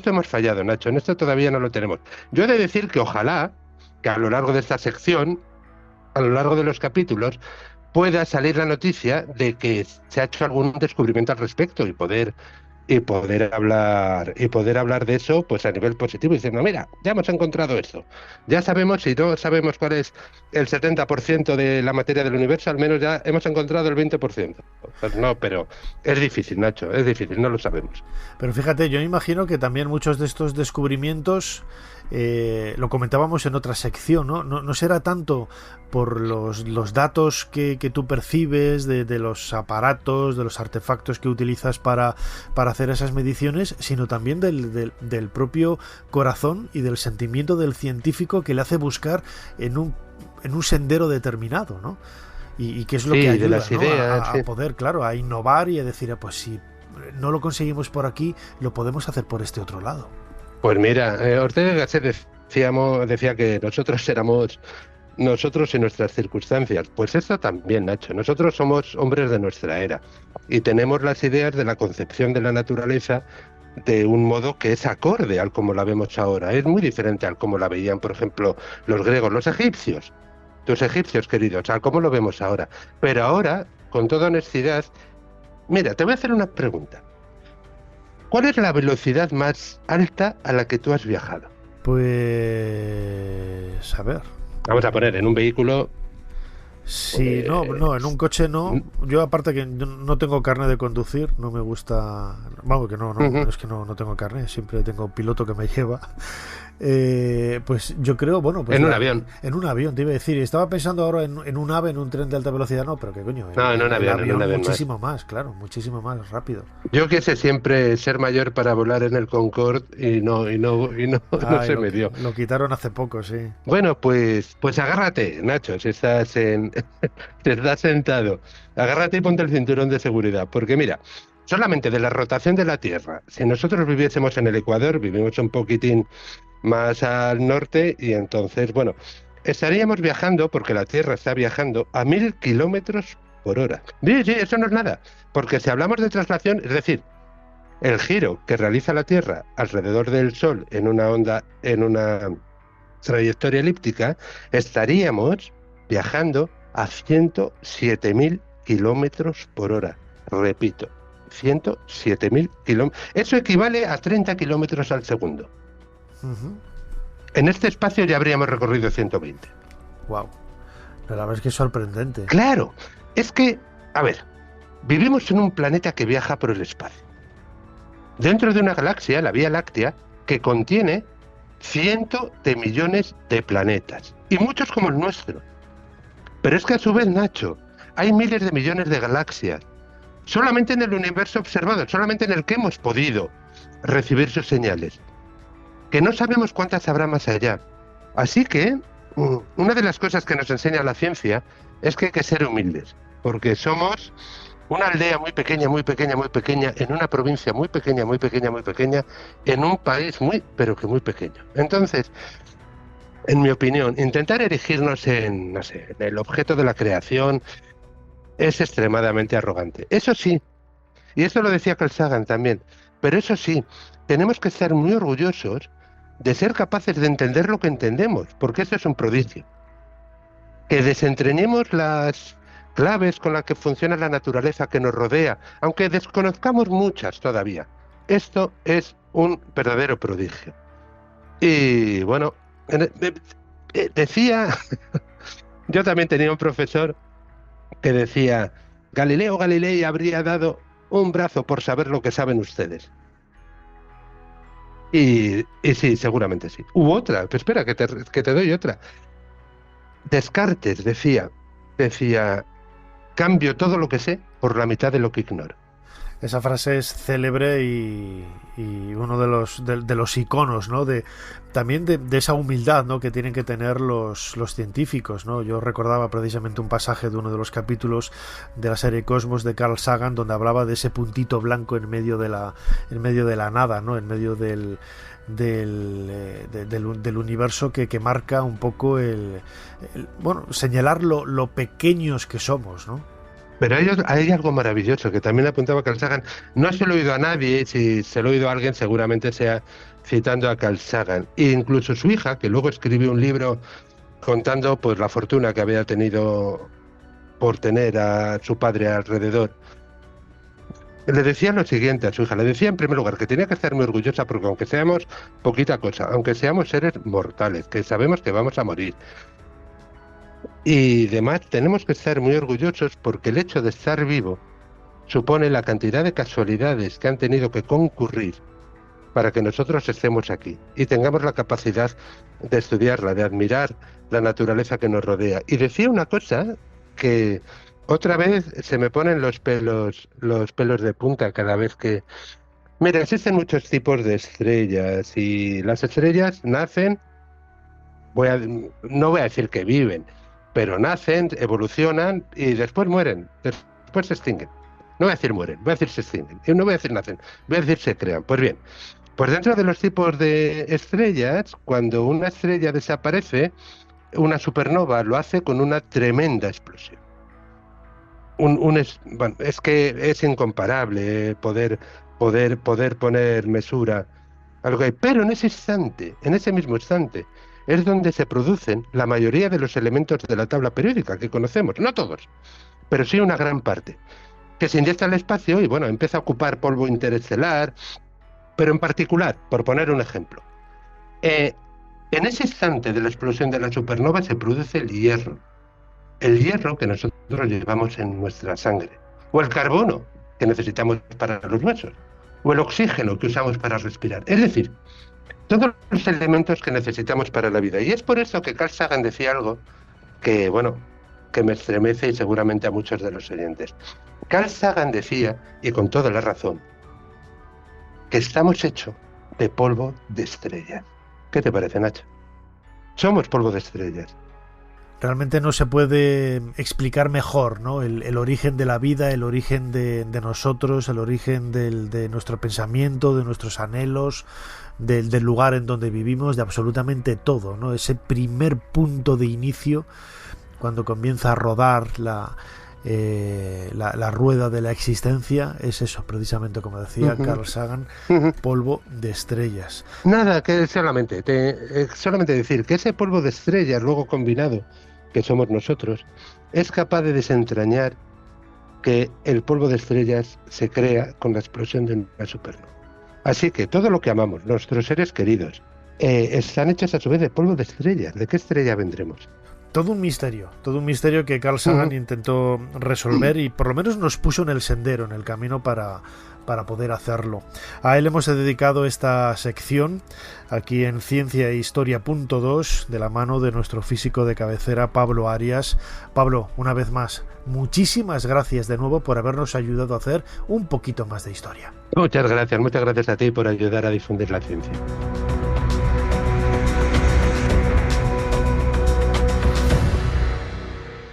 hemos fallado, Nacho, en esto todavía no lo tenemos. Yo he de decir que ojalá que a lo largo de esta sección, a lo largo de los capítulos, pueda salir la noticia de que se ha hecho algún descubrimiento al respecto y poder hablar de eso pues a nivel positivo, diciendo, mira, ya hemos encontrado esto, ya sabemos, si no sabemos cuál es el 70% de la materia del universo, al menos ya hemos encontrado el 20%. Pues no, pero es difícil, Nacho, es difícil, no lo sabemos. Pero fíjate, yo imagino que también muchos de estos descubrimientos, lo comentábamos en otra sección, no será tanto por los datos que tú percibes de los aparatos, de los artefactos que utilizas para hacer esas mediciones, sino también del propio corazón y del sentimiento del científico que le hace buscar en un sendero determinado, ¿no? Y que es lo que ayuda, de las ideas, a poder, claro, a innovar y a decir, pues si no lo conseguimos por aquí, lo podemos hacer por este otro lado. Pues mira, Ortega y Gasset decía que nosotros y nuestras circunstancias. Pues esto también, Nacho. Nosotros somos hombres de nuestra era y tenemos las ideas de la concepción de la naturaleza de un modo que es acorde al como la vemos ahora. Es muy diferente al como la veían, por ejemplo, los griegos, los egipcios. Tus egipcios queridos, al cómo lo vemos ahora. Pero ahora, con toda honestidad, mira, te voy a hacer una pregunta. ¿Cuál es la velocidad más alta a la que tú has viajado? Pues... a ver... Vamos a poner en un vehículo... Sí, no, en un coche no. Yo aparte que no tengo carnet de conducir, no me gusta... Vamos, que no es que no tengo carnet, siempre tengo piloto que me lleva. Pues yo creo, bueno... Pues en un avión. En un avión, te iba a decir. Estaba pensando ahora en un AVE, en un tren de alta velocidad, no, pero qué coño. En un avión muchísimo más, claro, muchísimo más rápido. Yo quise siempre ser mayor para volar en el Concorde y no se me dio. Lo quitaron hace poco, sí. Bueno, pues agárrate, Nacho, si estás sentado. Agárrate y ponte el cinturón de seguridad, porque mira, solamente de la rotación de la Tierra, si nosotros viviésemos en el Ecuador, vivimos un poquitín más al norte y entonces, bueno, estaríamos viajando, porque la Tierra está viajando a 1000 kilómetros por hora. Sí, eso no es nada, porque si hablamos de traslación, es decir, el giro que realiza la Tierra alrededor del Sol en una trayectoria elíptica, estaríamos viajando a 107.000 kilómetros por hora. Repito, 107.000 kilómetros. Eso equivale a 30 kilómetros al segundo. En este espacio ya habríamos recorrido 120. Wow. La verdad es que es sorprendente. Claro, es que, a ver, vivimos en un planeta que viaja por el espacio. Dentro de una galaxia, la Vía Láctea, que contiene cientos de millones de planetas, y muchos como el nuestro. Pero es que a su vez, Nacho, hay miles de millones de galaxias, solamente en el universo observado, solamente en el que hemos podido recibir sus señales, que no sabemos cuántas habrá más allá. Así que, una de las cosas que nos enseña la ciencia es que hay que ser humildes, porque somos una aldea muy pequeña, en una provincia muy pequeña, en un país pero que muy pequeño. Entonces, en mi opinión, intentar erigirnos en el objeto de la creación es extremadamente arrogante. Eso sí, y eso lo decía Carl Sagan también, pero eso sí, tenemos que estar muy orgullosos de ser capaces de entender lo que entendemos, porque eso es un prodigio. Que desentrañemos las claves con las que funciona la naturaleza que nos rodea, aunque desconozcamos muchas todavía. Esto es un verdadero prodigio. Y bueno, decía, yo también tenía un profesor que decía, Galileo Galilei habría dado un brazo por saber lo que saben ustedes. Y sí, seguramente sí. U otra, pero espera, que te doy otra. Descartes decía, cambio todo lo que sé por la mitad de lo que ignoro. Esa frase es célebre y uno de los iconos, ¿no? También de esa humildad, ¿no? Que tienen que tener los científicos, ¿no? Yo recordaba precisamente un pasaje de uno de los capítulos de la serie Cosmos de Carl Sagan, donde hablaba de ese puntito blanco en medio de la nada, ¿no? En medio del universo que marca un poco señalar lo pequeños que somos, ¿no? Pero hay algo maravilloso que también apuntaba Carl Sagan. No se lo he oído a nadie, si se lo he oído a alguien seguramente sea citando a Carl Sagan. E incluso su hija, que luego escribió un libro contando pues la fortuna que había tenido por tener a su padre alrededor, le decía lo siguiente a su hija. Le decía en primer lugar que tenía que estar muy orgullosa porque aunque seamos poquita cosa, aunque seamos seres mortales, que sabemos que vamos a morir, y demás, tenemos que estar muy orgullosos porque el hecho de estar vivo supone la cantidad de casualidades que han tenido que concurrir para que nosotros estemos aquí y tengamos la capacidad de estudiarla, de admirar la naturaleza que nos rodea. Y decía una cosa que otra vez se me ponen los pelos de punta cada vez que... Mira, existen muchos tipos de estrellas y las estrellas nacen, no voy a decir que viven, pero nacen, evolucionan y después mueren, después se extinguen. No voy a decir mueren, voy a decir se extinguen. Y no voy a decir nacen, voy a decir se crean. Pues bien, pues dentro de los tipos de estrellas, cuando una estrella desaparece, una supernova lo hace con una tremenda explosión. Bueno, es que es incomparable poder poner mesura a lo que hay. Pero en ese instante, en ese mismo instante, es donde se producen la mayoría de los elementos de la tabla periódica que conocemos, no todos, pero sí una gran parte, que se inyecta al espacio y bueno, empieza a ocupar polvo interestelar, pero en particular, por poner un ejemplo, en ese instante de la explosión de la supernova se produce el hierro que nosotros llevamos en nuestra sangre, o el carbono que necesitamos para los huesos, o el oxígeno que usamos para respirar, es decir, todos los elementos que necesitamos para la vida. Y es por eso que Carl Sagan decía algo que, bueno, que me estremece y seguramente a muchos de los oyentes. Carl Sagan decía, y con toda la razón, que estamos hechos de polvo de estrellas. ¿Qué te parece, Nacho? Somos polvo de estrellas. Realmente no se puede explicar mejor, ¿no? El origen de la vida, el origen de nosotros, el origen de nuestro pensamiento, de nuestros anhelos, del lugar en donde vivimos, de absolutamente todo, ¿no? Ese primer punto de inicio, cuando comienza a rodar la rueda de la existencia, es eso, precisamente como decía Carl Sagan, polvo de estrellas. Nada, que solamente decir que ese polvo de estrellas, luego combinado, que somos nosotros, es capaz de desentrañar que el polvo de estrellas se crea con la explosión de una supernova. Así que todo lo que amamos, nuestros seres queridos, están hechos a su vez de polvo de estrellas. ¿De qué estrella vendremos? Todo un misterio que Carl Sagan intentó resolver y por lo menos nos puso en el sendero, en el camino para poder hacerlo. A él hemos dedicado esta sección aquí en Ciencia e Historia.2 de la mano de nuestro físico de cabecera, Pablo Arias. Pablo, una vez más, muchísimas gracias de nuevo por habernos ayudado a hacer un poquito más de historia. Muchas gracias a ti por ayudar a difundir la ciencia.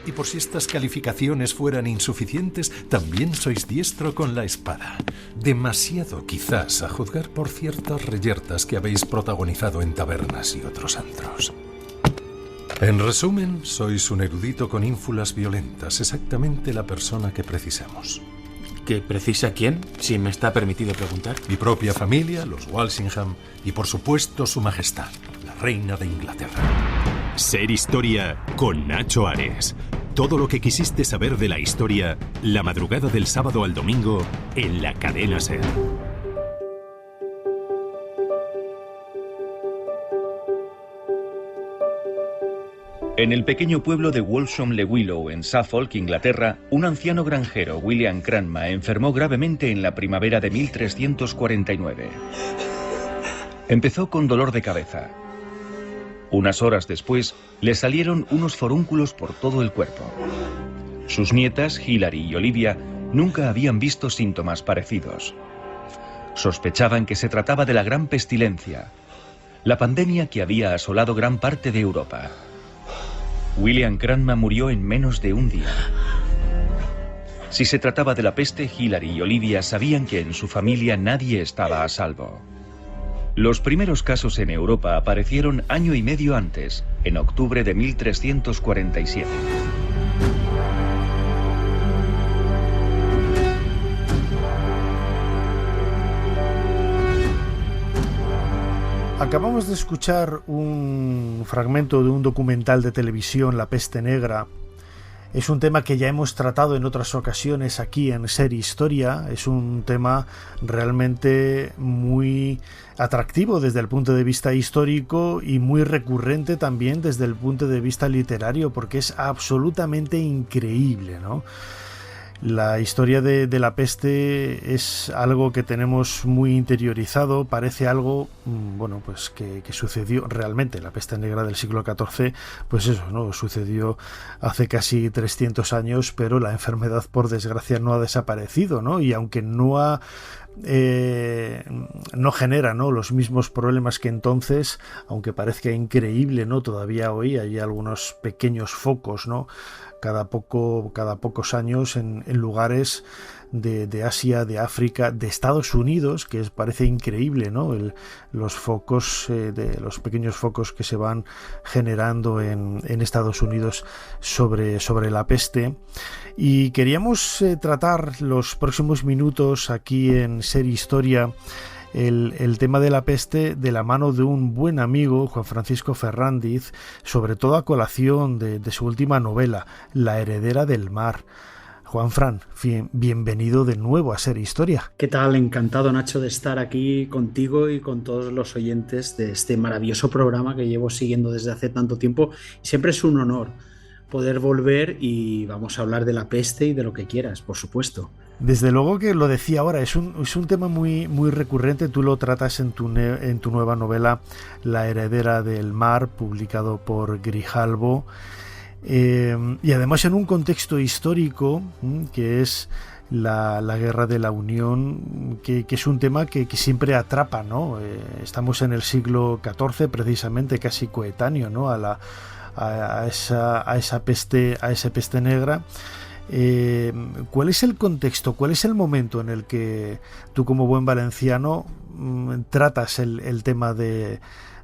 Y por si estas calificaciones fueran insuficientes, también sois diestro con la espada. Demasiado, quizás, a juzgar por ciertas reyertas que habéis protagonizado en tabernas y otros antros. En resumen, sois un erudito con ínfulas violentas, exactamente la persona que precisamos. ¿Que precisa quién? Si me está permitido preguntar. Mi propia familia, los Walsingham, y por supuesto su majestad, la reina de Inglaterra. Ser Historia con Nacho Ares. Todo lo que quisiste saber de la historia, la madrugada del sábado al domingo, en la cadena SER. En el pequeño pueblo de Walsham-le-Willow, en Suffolk, Inglaterra, un anciano granjero, William Cranmer, enfermó gravemente en la primavera de 1349. Empezó con dolor de cabeza. Unas horas después, le salieron unos forúnculos por todo el cuerpo. Sus nietas, Hilary y Olivia, nunca habían visto síntomas parecidos. Sospechaban que se trataba de la gran pestilencia, la pandemia que había asolado gran parte de Europa. William Cranmer murió en menos de un día. Si se trataba de la peste, Hilary y Olivia sabían que en su familia nadie estaba a salvo. Los primeros casos en Europa aparecieron año y medio antes, en octubre de 1347. Acabamos de escuchar un fragmento de un documental de televisión, La Peste Negra. Es un tema que ya hemos tratado en otras ocasiones aquí en Ser Historia. Es un tema realmente muy atractivo desde el punto de vista histórico y muy recurrente también desde el punto de vista literario, porque es absolutamente increíble, ¿no? La historia de la peste es algo que tenemos muy interiorizado, parece algo, bueno, pues que sucedió realmente. La peste negra del siglo XIV, pues eso, ¿no? Sucedió hace casi 300 años, pero la enfermedad, por desgracia, no ha desaparecido, ¿no? Y aunque no genera, ¿no?, los mismos problemas que entonces, aunque parezca increíble, ¿no?, todavía hoy hay algunos pequeños focos, ¿no?, cada pocos años en lugares de Asia, de África, de Estados Unidos, que parece increíble, ¿no?, los focos, los pequeños focos que se van generando en Estados Unidos sobre la peste. Y queríamos tratar los próximos minutos aquí en Ser Historia el tema de la peste de la mano de un buen amigo, Juan Francisco Ferrándiz, sobre todo a colación de su última novela, La heredera del mar. Juanfran, bienvenido de nuevo a Ser Historia. ¿Qué tal? Encantado, Nacho, de estar aquí contigo y con todos los oyentes de este maravilloso programa que llevo siguiendo desde hace tanto tiempo. Siempre es un honor poder volver y vamos a hablar de la peste y de lo que quieras, por supuesto. Desde luego que lo decía ahora, es un tema muy, muy recurrente. Tú lo tratas en tu nueva novela La heredera del mar, publicado por Grijalbo, y además en un contexto histórico que es la Guerra de la Unión, que es un tema que siempre atrapa, ¿no? Estamos en el siglo XIV, precisamente, casi coetáneo, ¿no?, a esa peste negra. ¿Cuál es el contexto, cuál es el momento en el que tú, como buen valenciano, tratas el tema de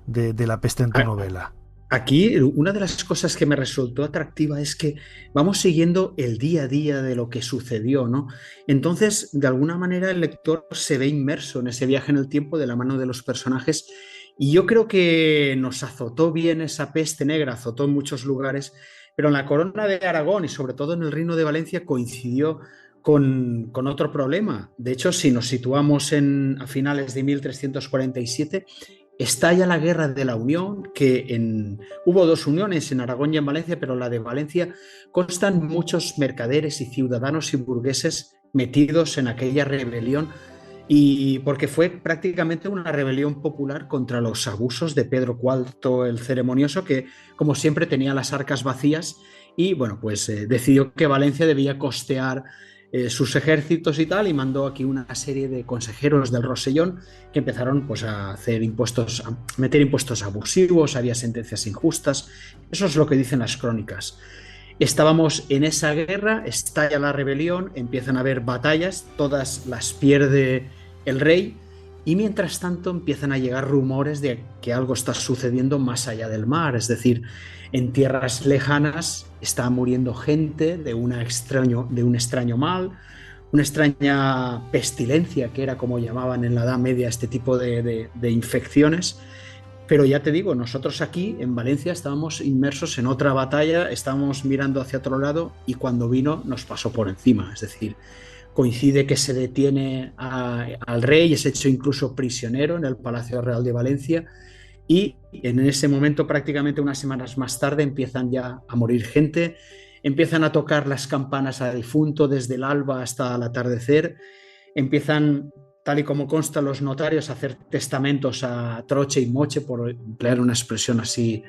la peste en tu novela? Aquí una de las cosas que me resultó atractiva es que vamos siguiendo el día a día de lo que sucedió, ¿no? Entonces, de alguna manera, el lector se ve inmerso en ese viaje en el tiempo de la mano de los personajes, y yo creo que nos azotó bien esa peste negra, azotó en muchos lugares, pero en la corona de Aragón y sobre todo en el Reino de Valencia coincidió con otro problema. De hecho, si nos situamos a finales de 1347, estalla la Guerra de la Unión, hubo dos uniones en Aragón y en Valencia, pero la de Valencia constan muchos mercaderes y ciudadanos y burgueses metidos en aquella rebelión, y porque fue prácticamente una rebelión popular contra los abusos de Pedro IV el Ceremonioso, que como siempre tenía las arcas vacías y bueno, pues decidió que Valencia debía costear sus ejércitos y tal, y mandó aquí una serie de consejeros del Rosellón que empezaron pues a meter impuestos abusivos, había sentencias injustas. Eso es lo que dicen las crónicas. Estábamos en esa guerra, estalla la rebelión, empiezan a haber batallas, todas las pierde el rey, y mientras tanto empiezan a llegar rumores de que algo está sucediendo más allá del mar, es decir, en tierras lejanas está muriendo gente de un extraño mal, una extraña pestilencia, que era como llamaban en la Edad Media este tipo de infecciones. Pero ya te digo, nosotros aquí en Valencia estábamos inmersos en otra batalla, estábamos mirando hacia otro lado y cuando vino nos pasó por encima. Es decir, coincide que se detiene al rey, es hecho incluso prisionero en el Palacio Real de Valencia y en ese momento, prácticamente unas semanas más tarde, empiezan ya a morir gente, empiezan a tocar las campanas a difunto desde el alba hasta el atardecer, empiezan, tal y como consta, los notarios a hacer testamentos a troche y moche, por emplear una expresión así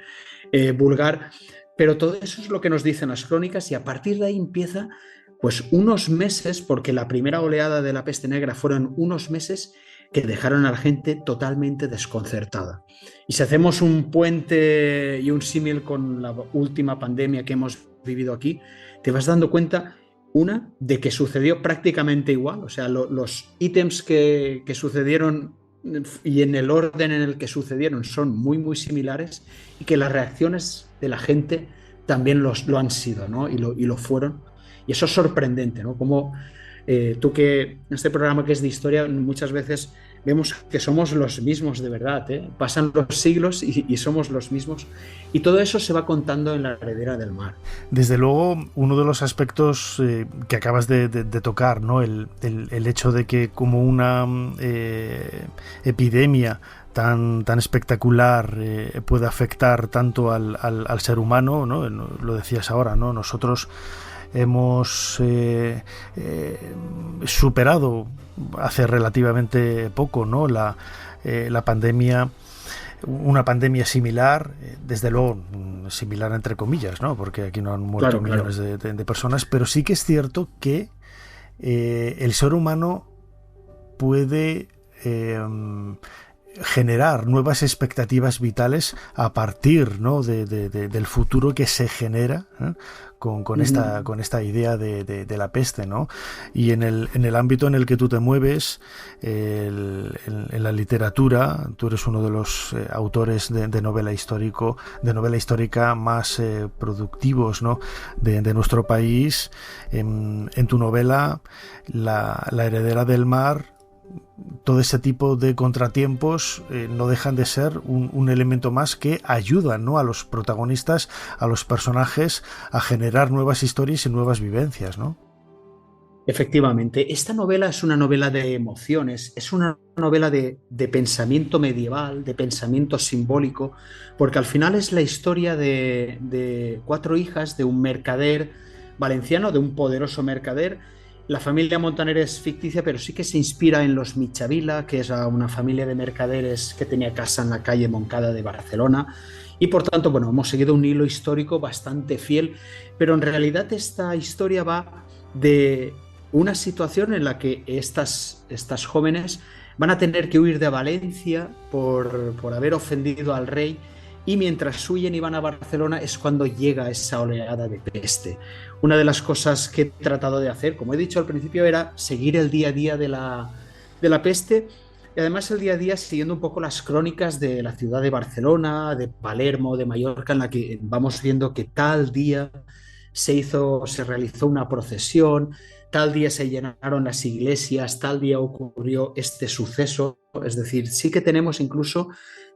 vulgar, pero todo eso es lo que nos dicen las crónicas y a partir de ahí empieza pues unos meses, porque la primera oleada de la peste negra fueron unos meses que dejaron a la gente totalmente desconcertada. Y si hacemos un puente y un símil con la última pandemia que hemos vivido aquí, te vas dando cuenta, una, de que sucedió prácticamente igual, o sea, los ítems que sucedieron y en el orden en el que sucedieron son muy, muy similares y que las reacciones de la gente también lo han sido, ¿no? Y lo fueron. Y eso es sorprendente, ¿no? Como tú que en este programa que es de historia muchas veces vemos que somos los mismos de verdad, ¿eh? Pasan los siglos y somos los mismos y todo eso se va contando en la heredera del mar. Desde luego, uno de los aspectos que acabas de tocar, ¿no? El hecho de que como una epidemia tan espectacular puede afectar tanto al ser humano, ¿no? Lo decías ahora, ¿no? Nosotros hemos superado hace relativamente poco, ¿no? la pandemia, una pandemia similar, desde luego similar entre comillas, ¿no? Porque aquí no han muerto millones de personas, pero sí que es cierto que el ser humano puede generar nuevas expectativas vitales a partir, ¿no? del futuro que se genera, ¿eh? con esta idea de la peste, ¿no? Y en el ámbito en el que tú te mueves, en la literatura, tú eres uno de los autores de novela histórica más productivos, ¿no? de nuestro país. En tu novela, la heredera del mar, todo ese tipo de contratiempos no dejan de ser un elemento más que ayudan, ¿no? a los protagonistas, a los personajes, a generar nuevas historias y nuevas vivencias, ¿no? Efectivamente, esta novela es una novela de emociones, es una novela de pensamiento medieval, de pensamiento simbólico, porque al final es la historia de 4 hijas de un mercader valenciano, de un poderoso mercader. La familia Montaner es ficticia, pero sí que se inspira en los Michavila, que es una familia de mercaderes que tenía casa en la calle Moncada de Barcelona. Y por tanto, bueno, hemos seguido un hilo histórico bastante fiel, pero en realidad esta historia va de una situación en la que estas jóvenes van a tener que huir de Valencia por haber ofendido al rey, y mientras huyen y van a Barcelona es cuando llega esa oleada de peste. Una de las cosas que he tratado de hacer, como he dicho al principio, era seguir el día a día de la peste, y además el día a día siguiendo un poco las crónicas de la ciudad de Barcelona, de Palermo, de Mallorca, en la que vamos viendo que tal día se realizó una procesión, tal día se llenaron las iglesias, tal día ocurrió este suceso. Es decir, sí que tenemos incluso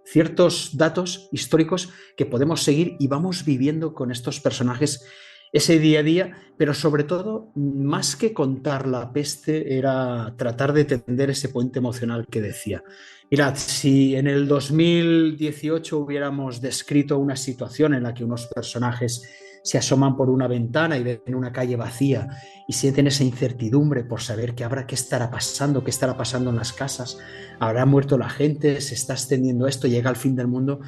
ciertos datos históricos que podemos seguir y vamos viviendo con estos personajes ese día a día, pero sobre todo, más que contar la peste, era tratar de tender ese puente emocional que decía. Mirad, si en el 2018 hubiéramos descrito una situación en la que unos personajes se asoman por una ventana y ven una calle vacía y sienten esa incertidumbre por saber qué estará pasando en las casas, habrá muerto la gente, se está extendiendo esto, llega el fin del mundo,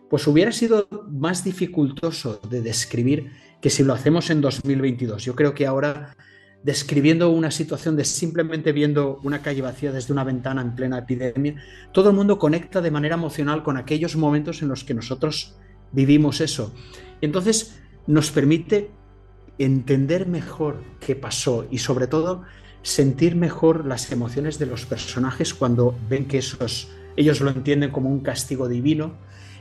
pues hubiera sido más dificultoso de describir que si lo hacemos en 2022. Yo creo que ahora, describiendo una situación de simplemente viendo una calle vacía desde una ventana en plena epidemia, todo el mundo conecta de manera emocional con aquellos momentos en los que nosotros vivimos eso. Entonces, nos permite entender mejor qué pasó y sobre todo sentir mejor las emociones de los personajes cuando ven que ellos lo entienden como un castigo divino,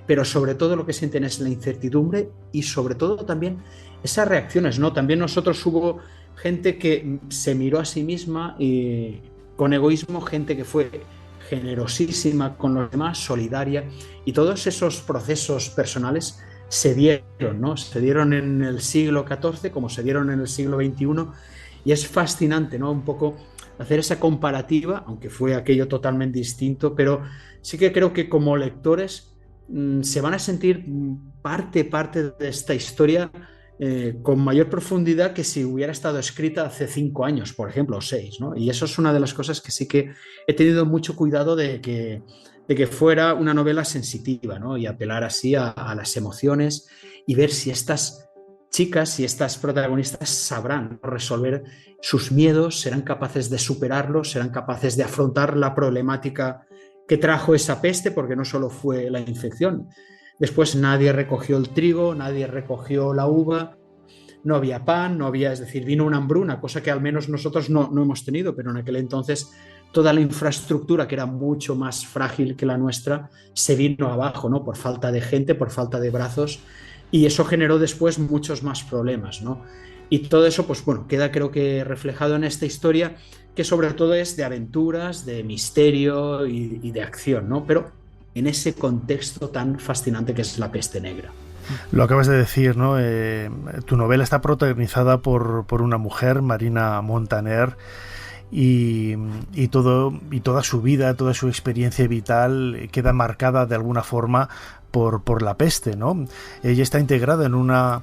pero sobre todo lo que sienten es la incertidumbre y sobre todo también esas reacciones, ¿no? También nosotros hubo gente que se miró a sí misma y con egoísmo, gente que fue generosísima con los demás, solidaria, y todos esos procesos personales se dieron, ¿no? Se dieron en el siglo XIV como se dieron en el siglo XXI, y es fascinante, ¿no? Un poco hacer esa comparativa, aunque fue aquello totalmente distinto, pero sí que creo que como lectores se van a sentir parte de esta historia con mayor profundidad que si hubiera estado escrita hace 5 años, por ejemplo, o 6, ¿no? Y eso es una de las cosas que sí que he tenido mucho cuidado de que fuera una novela sensitiva, ¿no? Y apelar así a las emociones y ver si estas chicas, si estas protagonistas sabrán resolver sus miedos, serán capaces de superarlos, serán capaces de afrontar la problemática que trajo esa peste, porque no solo fue la infección. Después nadie recogió el trigo, nadie recogió la uva, no había pan, no había, es decir, vino una hambruna, cosa que al menos nosotros no hemos tenido, pero en aquel entonces toda la infraestructura, que era mucho más frágil que la nuestra, se vino abajo, ¿no? Por falta de gente, por falta de brazos, y eso generó después muchos más problemas, ¿no? Y todo eso, pues bueno, queda creo que reflejado en esta historia, que sobre todo es de aventuras, de misterio y de acción, ¿no? Pero en ese contexto tan fascinante que es la peste negra. Lo acabas de decir, ¿no? Tu novela está protagonizada por una mujer, Marina Montaner, y toda su vida, toda su experiencia vital queda marcada de alguna forma por la peste, ¿no? Ella está integrada en una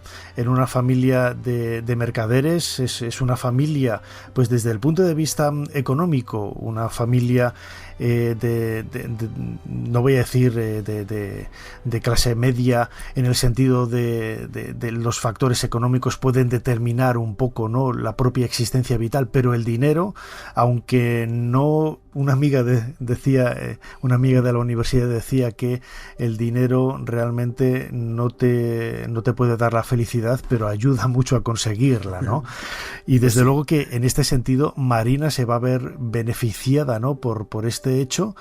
familia de mercaderes, es una familia, pues desde el punto de vista económico, una familia no voy a decir de clase media, en el sentido de los factores económicos pueden determinar un poco, ¿no?, la propia existencia vital, pero el dinero, aunque no, una amiga de la universidad decía que el dinero realmente no te puede dar la felicidad, pero ayuda mucho a conseguirla, ¿no? Y desde luego que en este sentido Marina se va a ver beneficiada, ¿no?, por este hecho,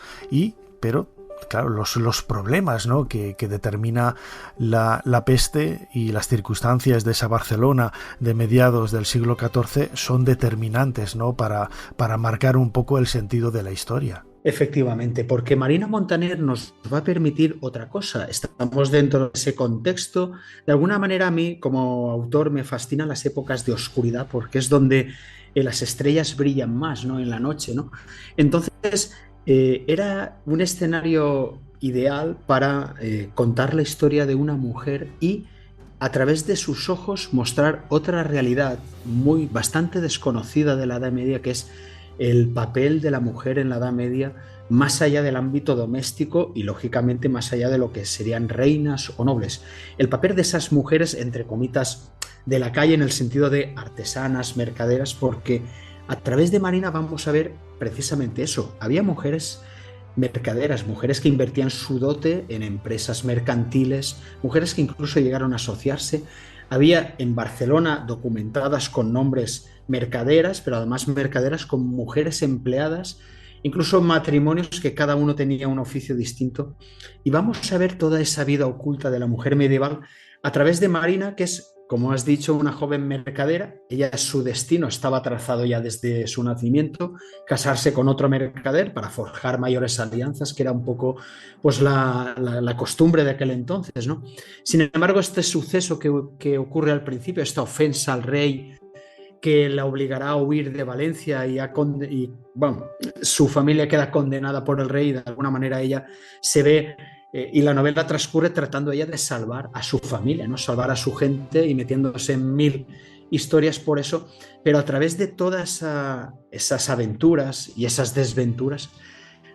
pero claro, los problemas, ¿no?, que determina la peste y las circunstancias de esa Barcelona de mediados del siglo XIV son determinantes, ¿no?, para marcar un poco el sentido de la historia. Efectivamente, porque Marina Montaner nos va a permitir otra cosa. Estamos dentro de ese contexto. De alguna manera a mí, como autor, me fascinan las épocas de oscuridad, porque es donde las estrellas brillan más, ¿no?, en la noche, ¿no? Entonces, era un escenario ideal para contar la historia de una mujer y a través de sus ojos mostrar otra realidad bastante desconocida de la Edad Media, que es el papel de la mujer en la Edad Media, más allá del ámbito doméstico y lógicamente más allá de lo que serían reinas o nobles. El papel de esas mujeres, entre comitas, de la calle, en el sentido de artesanas, mercaderas, porque a través de Marina vamos a ver precisamente eso. Había mujeres mercaderas, mujeres que invertían su dote en empresas mercantiles, mujeres que incluso llegaron a asociarse. Había en Barcelona documentadas con nombres mercaderas, pero además mercaderas con mujeres empleadas, incluso matrimonios que cada uno tenía un oficio distinto. Y vamos a ver toda esa vida oculta de la mujer medieval a través de Marina, que es, como has dicho, una joven mercadera. Ella, su destino estaba trazado ya desde su nacimiento, casarse con otro mercader para forjar mayores alianzas, que era un poco pues la costumbre de aquel entonces, ¿no? Sin embargo, este suceso que ocurre al principio, esta ofensa al rey que la obligará a huir de Valencia y bueno, su familia queda condenada por el rey y de alguna manera ella se ve y la novela transcurre tratando ella de salvar a su familia, ¿no? Salvar a su gente y metiéndose en 1000 historias por eso, pero a través de todas esas aventuras y esas desventuras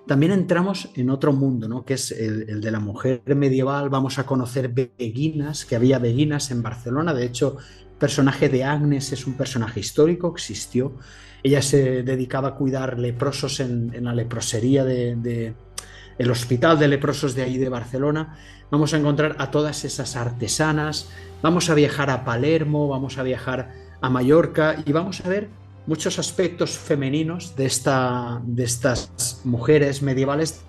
también entramos en otro mundo, ¿no?, que es el de la mujer medieval. Vamos a conocer beguinas, que había beguinas en Barcelona. De hecho, el personaje de Agnes es un personaje histórico, existió. Ella se dedicaba a cuidar leprosos en la leprosería el hospital de leprosos de ahí de Barcelona. Vamos a encontrar a todas esas artesanas, vamos a viajar a Palermo, vamos a viajar a Mallorca y vamos a ver muchos aspectos femeninos de estas mujeres medievales,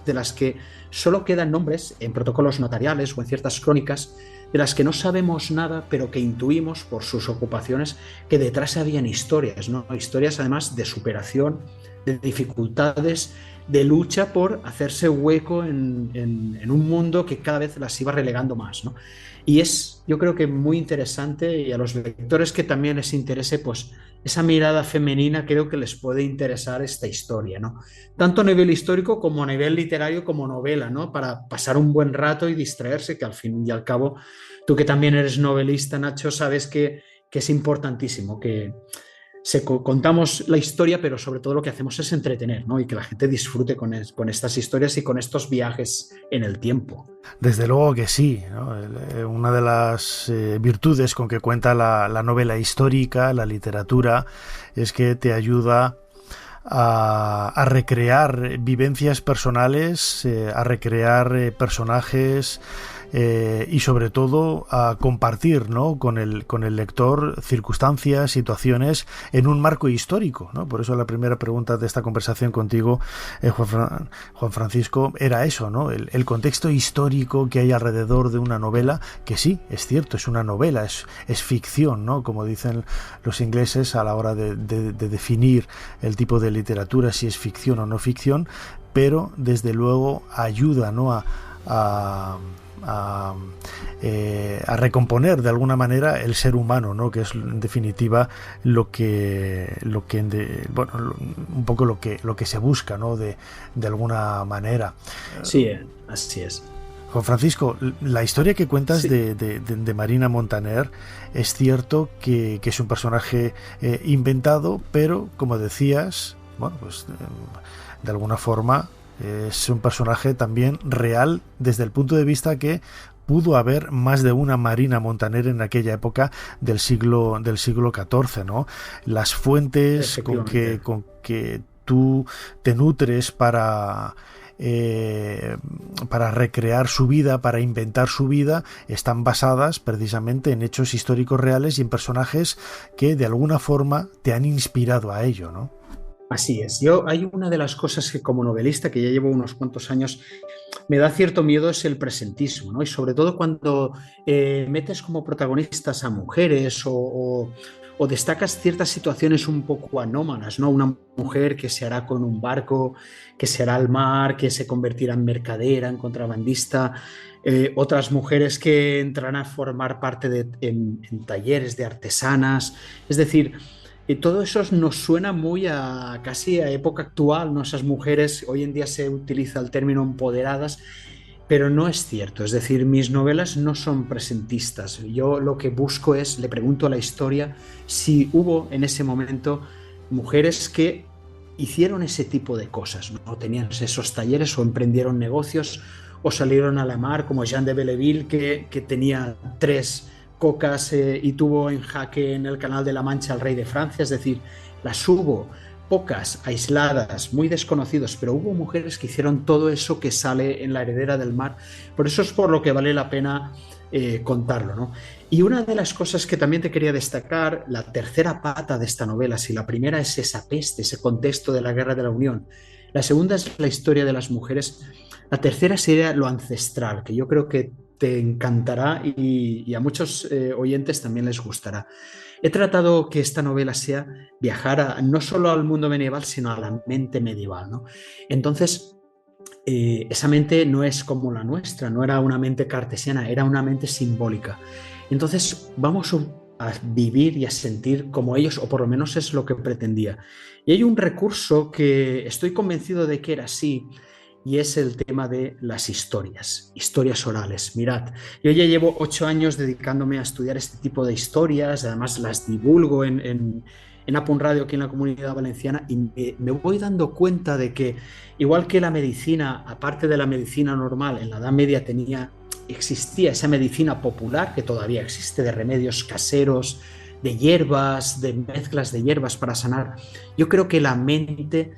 de las que solo quedan nombres en protocolos notariales o en ciertas crónicas, de las que no sabemos nada, pero que intuimos por sus ocupaciones que detrás habían historias, ¿no? Historias además de superación, de dificultades, de lucha por hacerse hueco en un mundo que cada vez las iba relegando más, ¿no? Y es, yo creo que muy interesante, y a los lectores que también les interese, pues esa mirada femenina, creo que les puede interesar esta historia, ¿no? Tanto a nivel histórico como a nivel literario, como novela, ¿no? Para pasar un buen rato y distraerse, que al fin y al cabo, tú que también eres novelista, Nacho, sabes que es importantísimo, que contamos la historia, pero sobre todo lo que hacemos es entretener, ¿no? Y que la gente disfrute con estas historias y con estos viajes en el tiempo. Desde luego que sí, ¿no? Una de las virtudes con que cuenta la novela histórica, la literatura, es que te ayuda a recrear vivencias personales, a recrear personajes, y sobre todo a compartir, ¿no?, con el lector circunstancias, situaciones en un marco histórico, ¿no? Por eso la primera pregunta de esta conversación contigo, Juan Francisco, era eso, ¿no? El contexto histórico que hay alrededor de una novela, que sí, es cierto, es una novela, es ficción, ¿no?, como dicen los ingleses a la hora de definir el tipo de literatura, si es ficción o no ficción, pero desde luego ayuda, ¿no?, a recomponer de alguna manera el ser humano, ¿no?, que es en definitiva un poco lo que se busca, ¿no?, de alguna manera. Sí, así es. Juan Francisco, la historia que cuentas, sí, de Marina Montaner, es cierto que es un personaje inventado, pero como decías, bueno, pues de alguna forma es un personaje también real desde el punto de vista que pudo haber más de una Marina Montaner en aquella época del siglo XIV, ¿no? Las fuentes con que tú te nutres para recrear su vida, para inventar su vida, están basadas precisamente en hechos históricos reales y en personajes que de alguna forma te han inspirado a ello, ¿no? Así es. Hay una de las cosas que como novelista, que ya llevo unos cuantos años, me da cierto miedo, es el presentismo, ¿no? Y sobre todo cuando metes como protagonistas a mujeres o destacas ciertas situaciones un poco anómalas, ¿no? Una mujer que se hará con un barco, que se hará al mar, que se convertirá en mercadera, en contrabandista, otras mujeres que entrarán a formar parte en talleres de artesanas, es decir, todo eso nos suena muy casi a época actual, ¿no? Esas mujeres, hoy en día se utiliza el término empoderadas, pero no es cierto. Es decir, mis novelas no son presentistas. Yo lo que busco es, le pregunto a la historia si hubo en ese momento mujeres que hicieron ese tipo de cosas, ¿no? Tenían esos talleres o emprendieron negocios o salieron a la mar, como Jeanne de Belleville, que tenía 3 cocas y tuvo en jaque en el Canal de la Mancha al rey de Francia. Es decir, las hubo, pocas, aisladas, muy desconocidos, pero hubo mujeres que hicieron todo eso que sale en La heredera del mar. Por eso es por lo que vale la pena contarlo, ¿no? Y una de las cosas que también te quería destacar, la tercera pata de esta novela, si la primera es esa peste, ese contexto de la Guerra de la Unión, la segunda es la historia de las mujeres, la tercera sería lo ancestral, que yo creo que te encantará y a muchos oyentes también les gustará. He tratado que esta novela sea viajar no solo al mundo medieval, sino a la mente medieval, ¿no? Entonces, esa mente no es como la nuestra, no era una mente cartesiana, era una mente simbólica. Entonces, vamos a vivir y a sentir como ellos, o por lo menos es lo que pretendía. Y hay un recurso que estoy convencido de que era así, y es el tema de las historias orales. Mirad, yo ya llevo 8 años dedicándome a estudiar este tipo de historias, además las divulgo en Apun Radio aquí en la Comunidad Valenciana, y me voy dando cuenta de que, igual que la medicina, aparte de la medicina normal, en la Edad Media existía esa medicina popular, que todavía existe, de remedios caseros, de hierbas, de mezclas de hierbas para sanar. Yo creo que la mente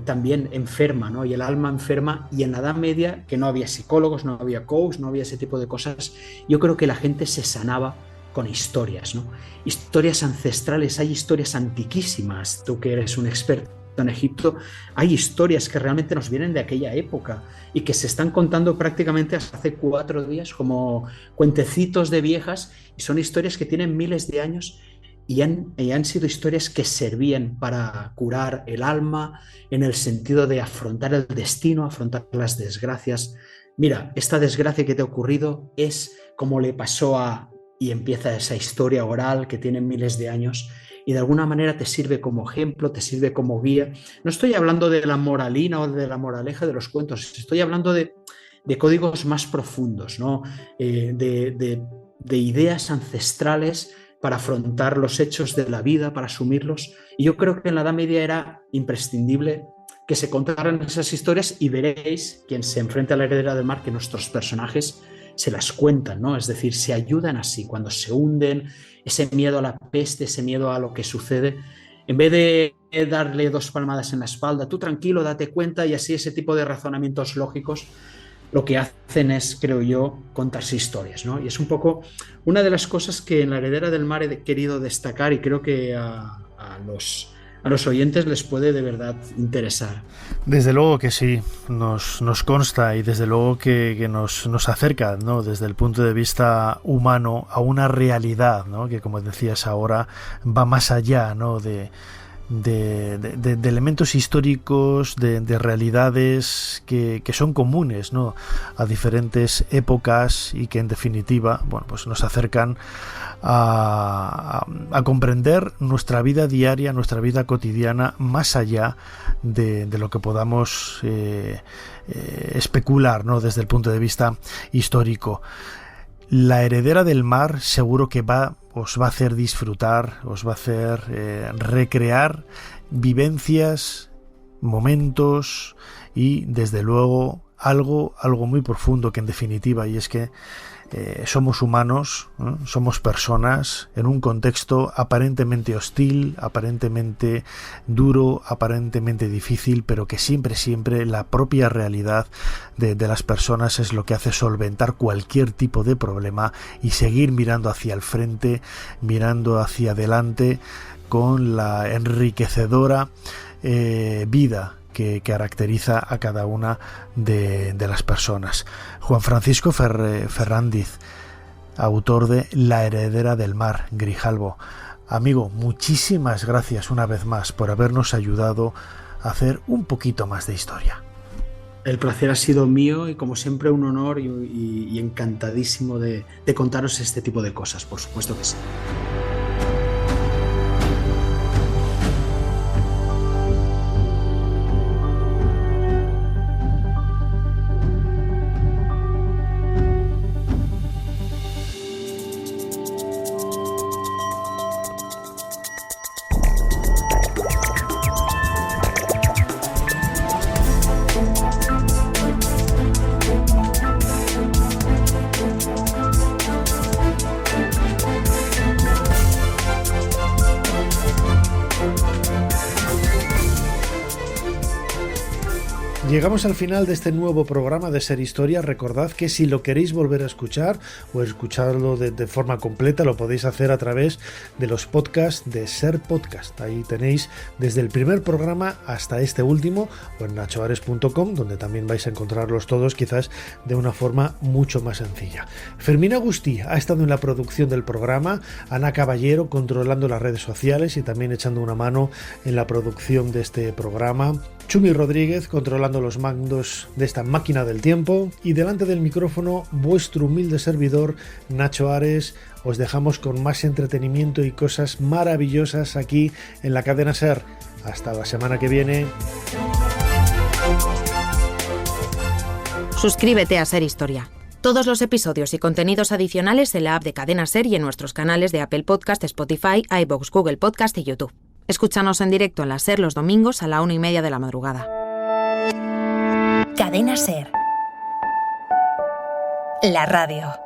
también enferma, ¿no? Y el alma enferma, y en la Edad Media, que no había psicólogos, no había coach, no había ese tipo de cosas, yo creo que la gente se sanaba con historias, ¿no? Historias ancestrales, hay historias antiquísimas, tú que eres un experto en Egipto, hay historias que realmente nos vienen de aquella época y que se están contando prácticamente hasta hace 4 días como cuentecitos de viejas, y son historias que tienen miles de años y han sido historias que servían para curar el alma en el sentido de afrontar el destino, afrontar las desgracias. Mira, esta desgracia que te ha ocurrido es como le pasó a... y empieza esa historia oral que tiene miles de años y de alguna manera te sirve como ejemplo, te sirve como guía. No estoy hablando de la moralina o de la moraleja de los cuentos, estoy hablando de códigos más profundos, ¿no? De ideas ancestrales para afrontar los hechos de la vida, para asumirlos. Y yo creo que en la Edad Media era imprescindible que se contaran esas historias y veréis, quien se enfrenta a la heredera del mar, que nuestros personajes se las cuentan, ¿no? Es decir, se ayudan así, cuando se hunden, ese miedo a la peste, ese miedo a lo que sucede, en vez de darle 2 palmadas en la espalda, tú tranquilo, date cuenta, y así ese tipo de razonamientos lógicos lo que hacen es, creo yo, contarse historias, ¿no? Y es un poco una de las cosas que en la heredera del mar he querido destacar y creo que a los oyentes les puede de verdad interesar. Desde luego que sí, nos consta y desde luego que nos acerca, ¿no? Desde el punto de vista humano a una realidad, ¿no? Que, como decías ahora, va más allá, ¿no? de elementos históricos, de realidades que son comunes, ¿no? A diferentes épocas y que en definitiva, bueno, pues nos acercan a comprender nuestra vida diaria, nuestra vida cotidiana, más allá de lo que podamos especular, ¿no? Desde el punto de vista histórico. La heredera del mar seguro que os va a hacer disfrutar, os va a hacer recrear vivencias, momentos y desde luego algo muy profundo, que en definitiva, y es que somos humanos, ¿no? Somos personas en un contexto aparentemente hostil, aparentemente duro, aparentemente difícil, pero que siempre la propia realidad de las personas es lo que hace solventar cualquier tipo de problema y seguir mirando hacia el frente, mirando hacia adelante con la enriquecedora vida que caracteriza a cada una de las personas. Juan Francisco Ferrándiz, autor de La heredera del mar, Grijalbo. Amigo, muchísimas gracias una vez más por habernos ayudado a hacer un poquito más de historia. El placer ha sido mío y como siempre un honor y encantadísimo de contaros este tipo de cosas, por supuesto que sí. Llegamos al final de este nuevo programa de Ser Historia. Recordad que si lo queréis volver a escuchar o escucharlo de forma completa, lo podéis hacer a través de los podcasts de Ser Podcast. Ahí tenéis desde el primer programa hasta este último, o en nachoares.com, donde también vais a encontrarlos todos, quizás de una forma mucho más sencilla. Fermín Agustí ha estado en la producción del programa, Ana Caballero controlando las redes sociales y también echando una mano en la producción de este programa, Chumi Rodríguez controlando los mandos de esta máquina del tiempo, y delante del micrófono vuestro humilde servidor Nacho Ares. Os dejamos con más entretenimiento y cosas maravillosas aquí en la cadena SER. Hasta la semana que viene. Suscríbete a Ser Historia. Todos los episodios y contenidos adicionales en la app de Cadena SER y en nuestros canales de Apple Podcast, Spotify, iVoox, Google Podcast y YouTube. Escúchanos en directo en la SER los domingos a la 1:30 de la madrugada. Cadena SER. La radio.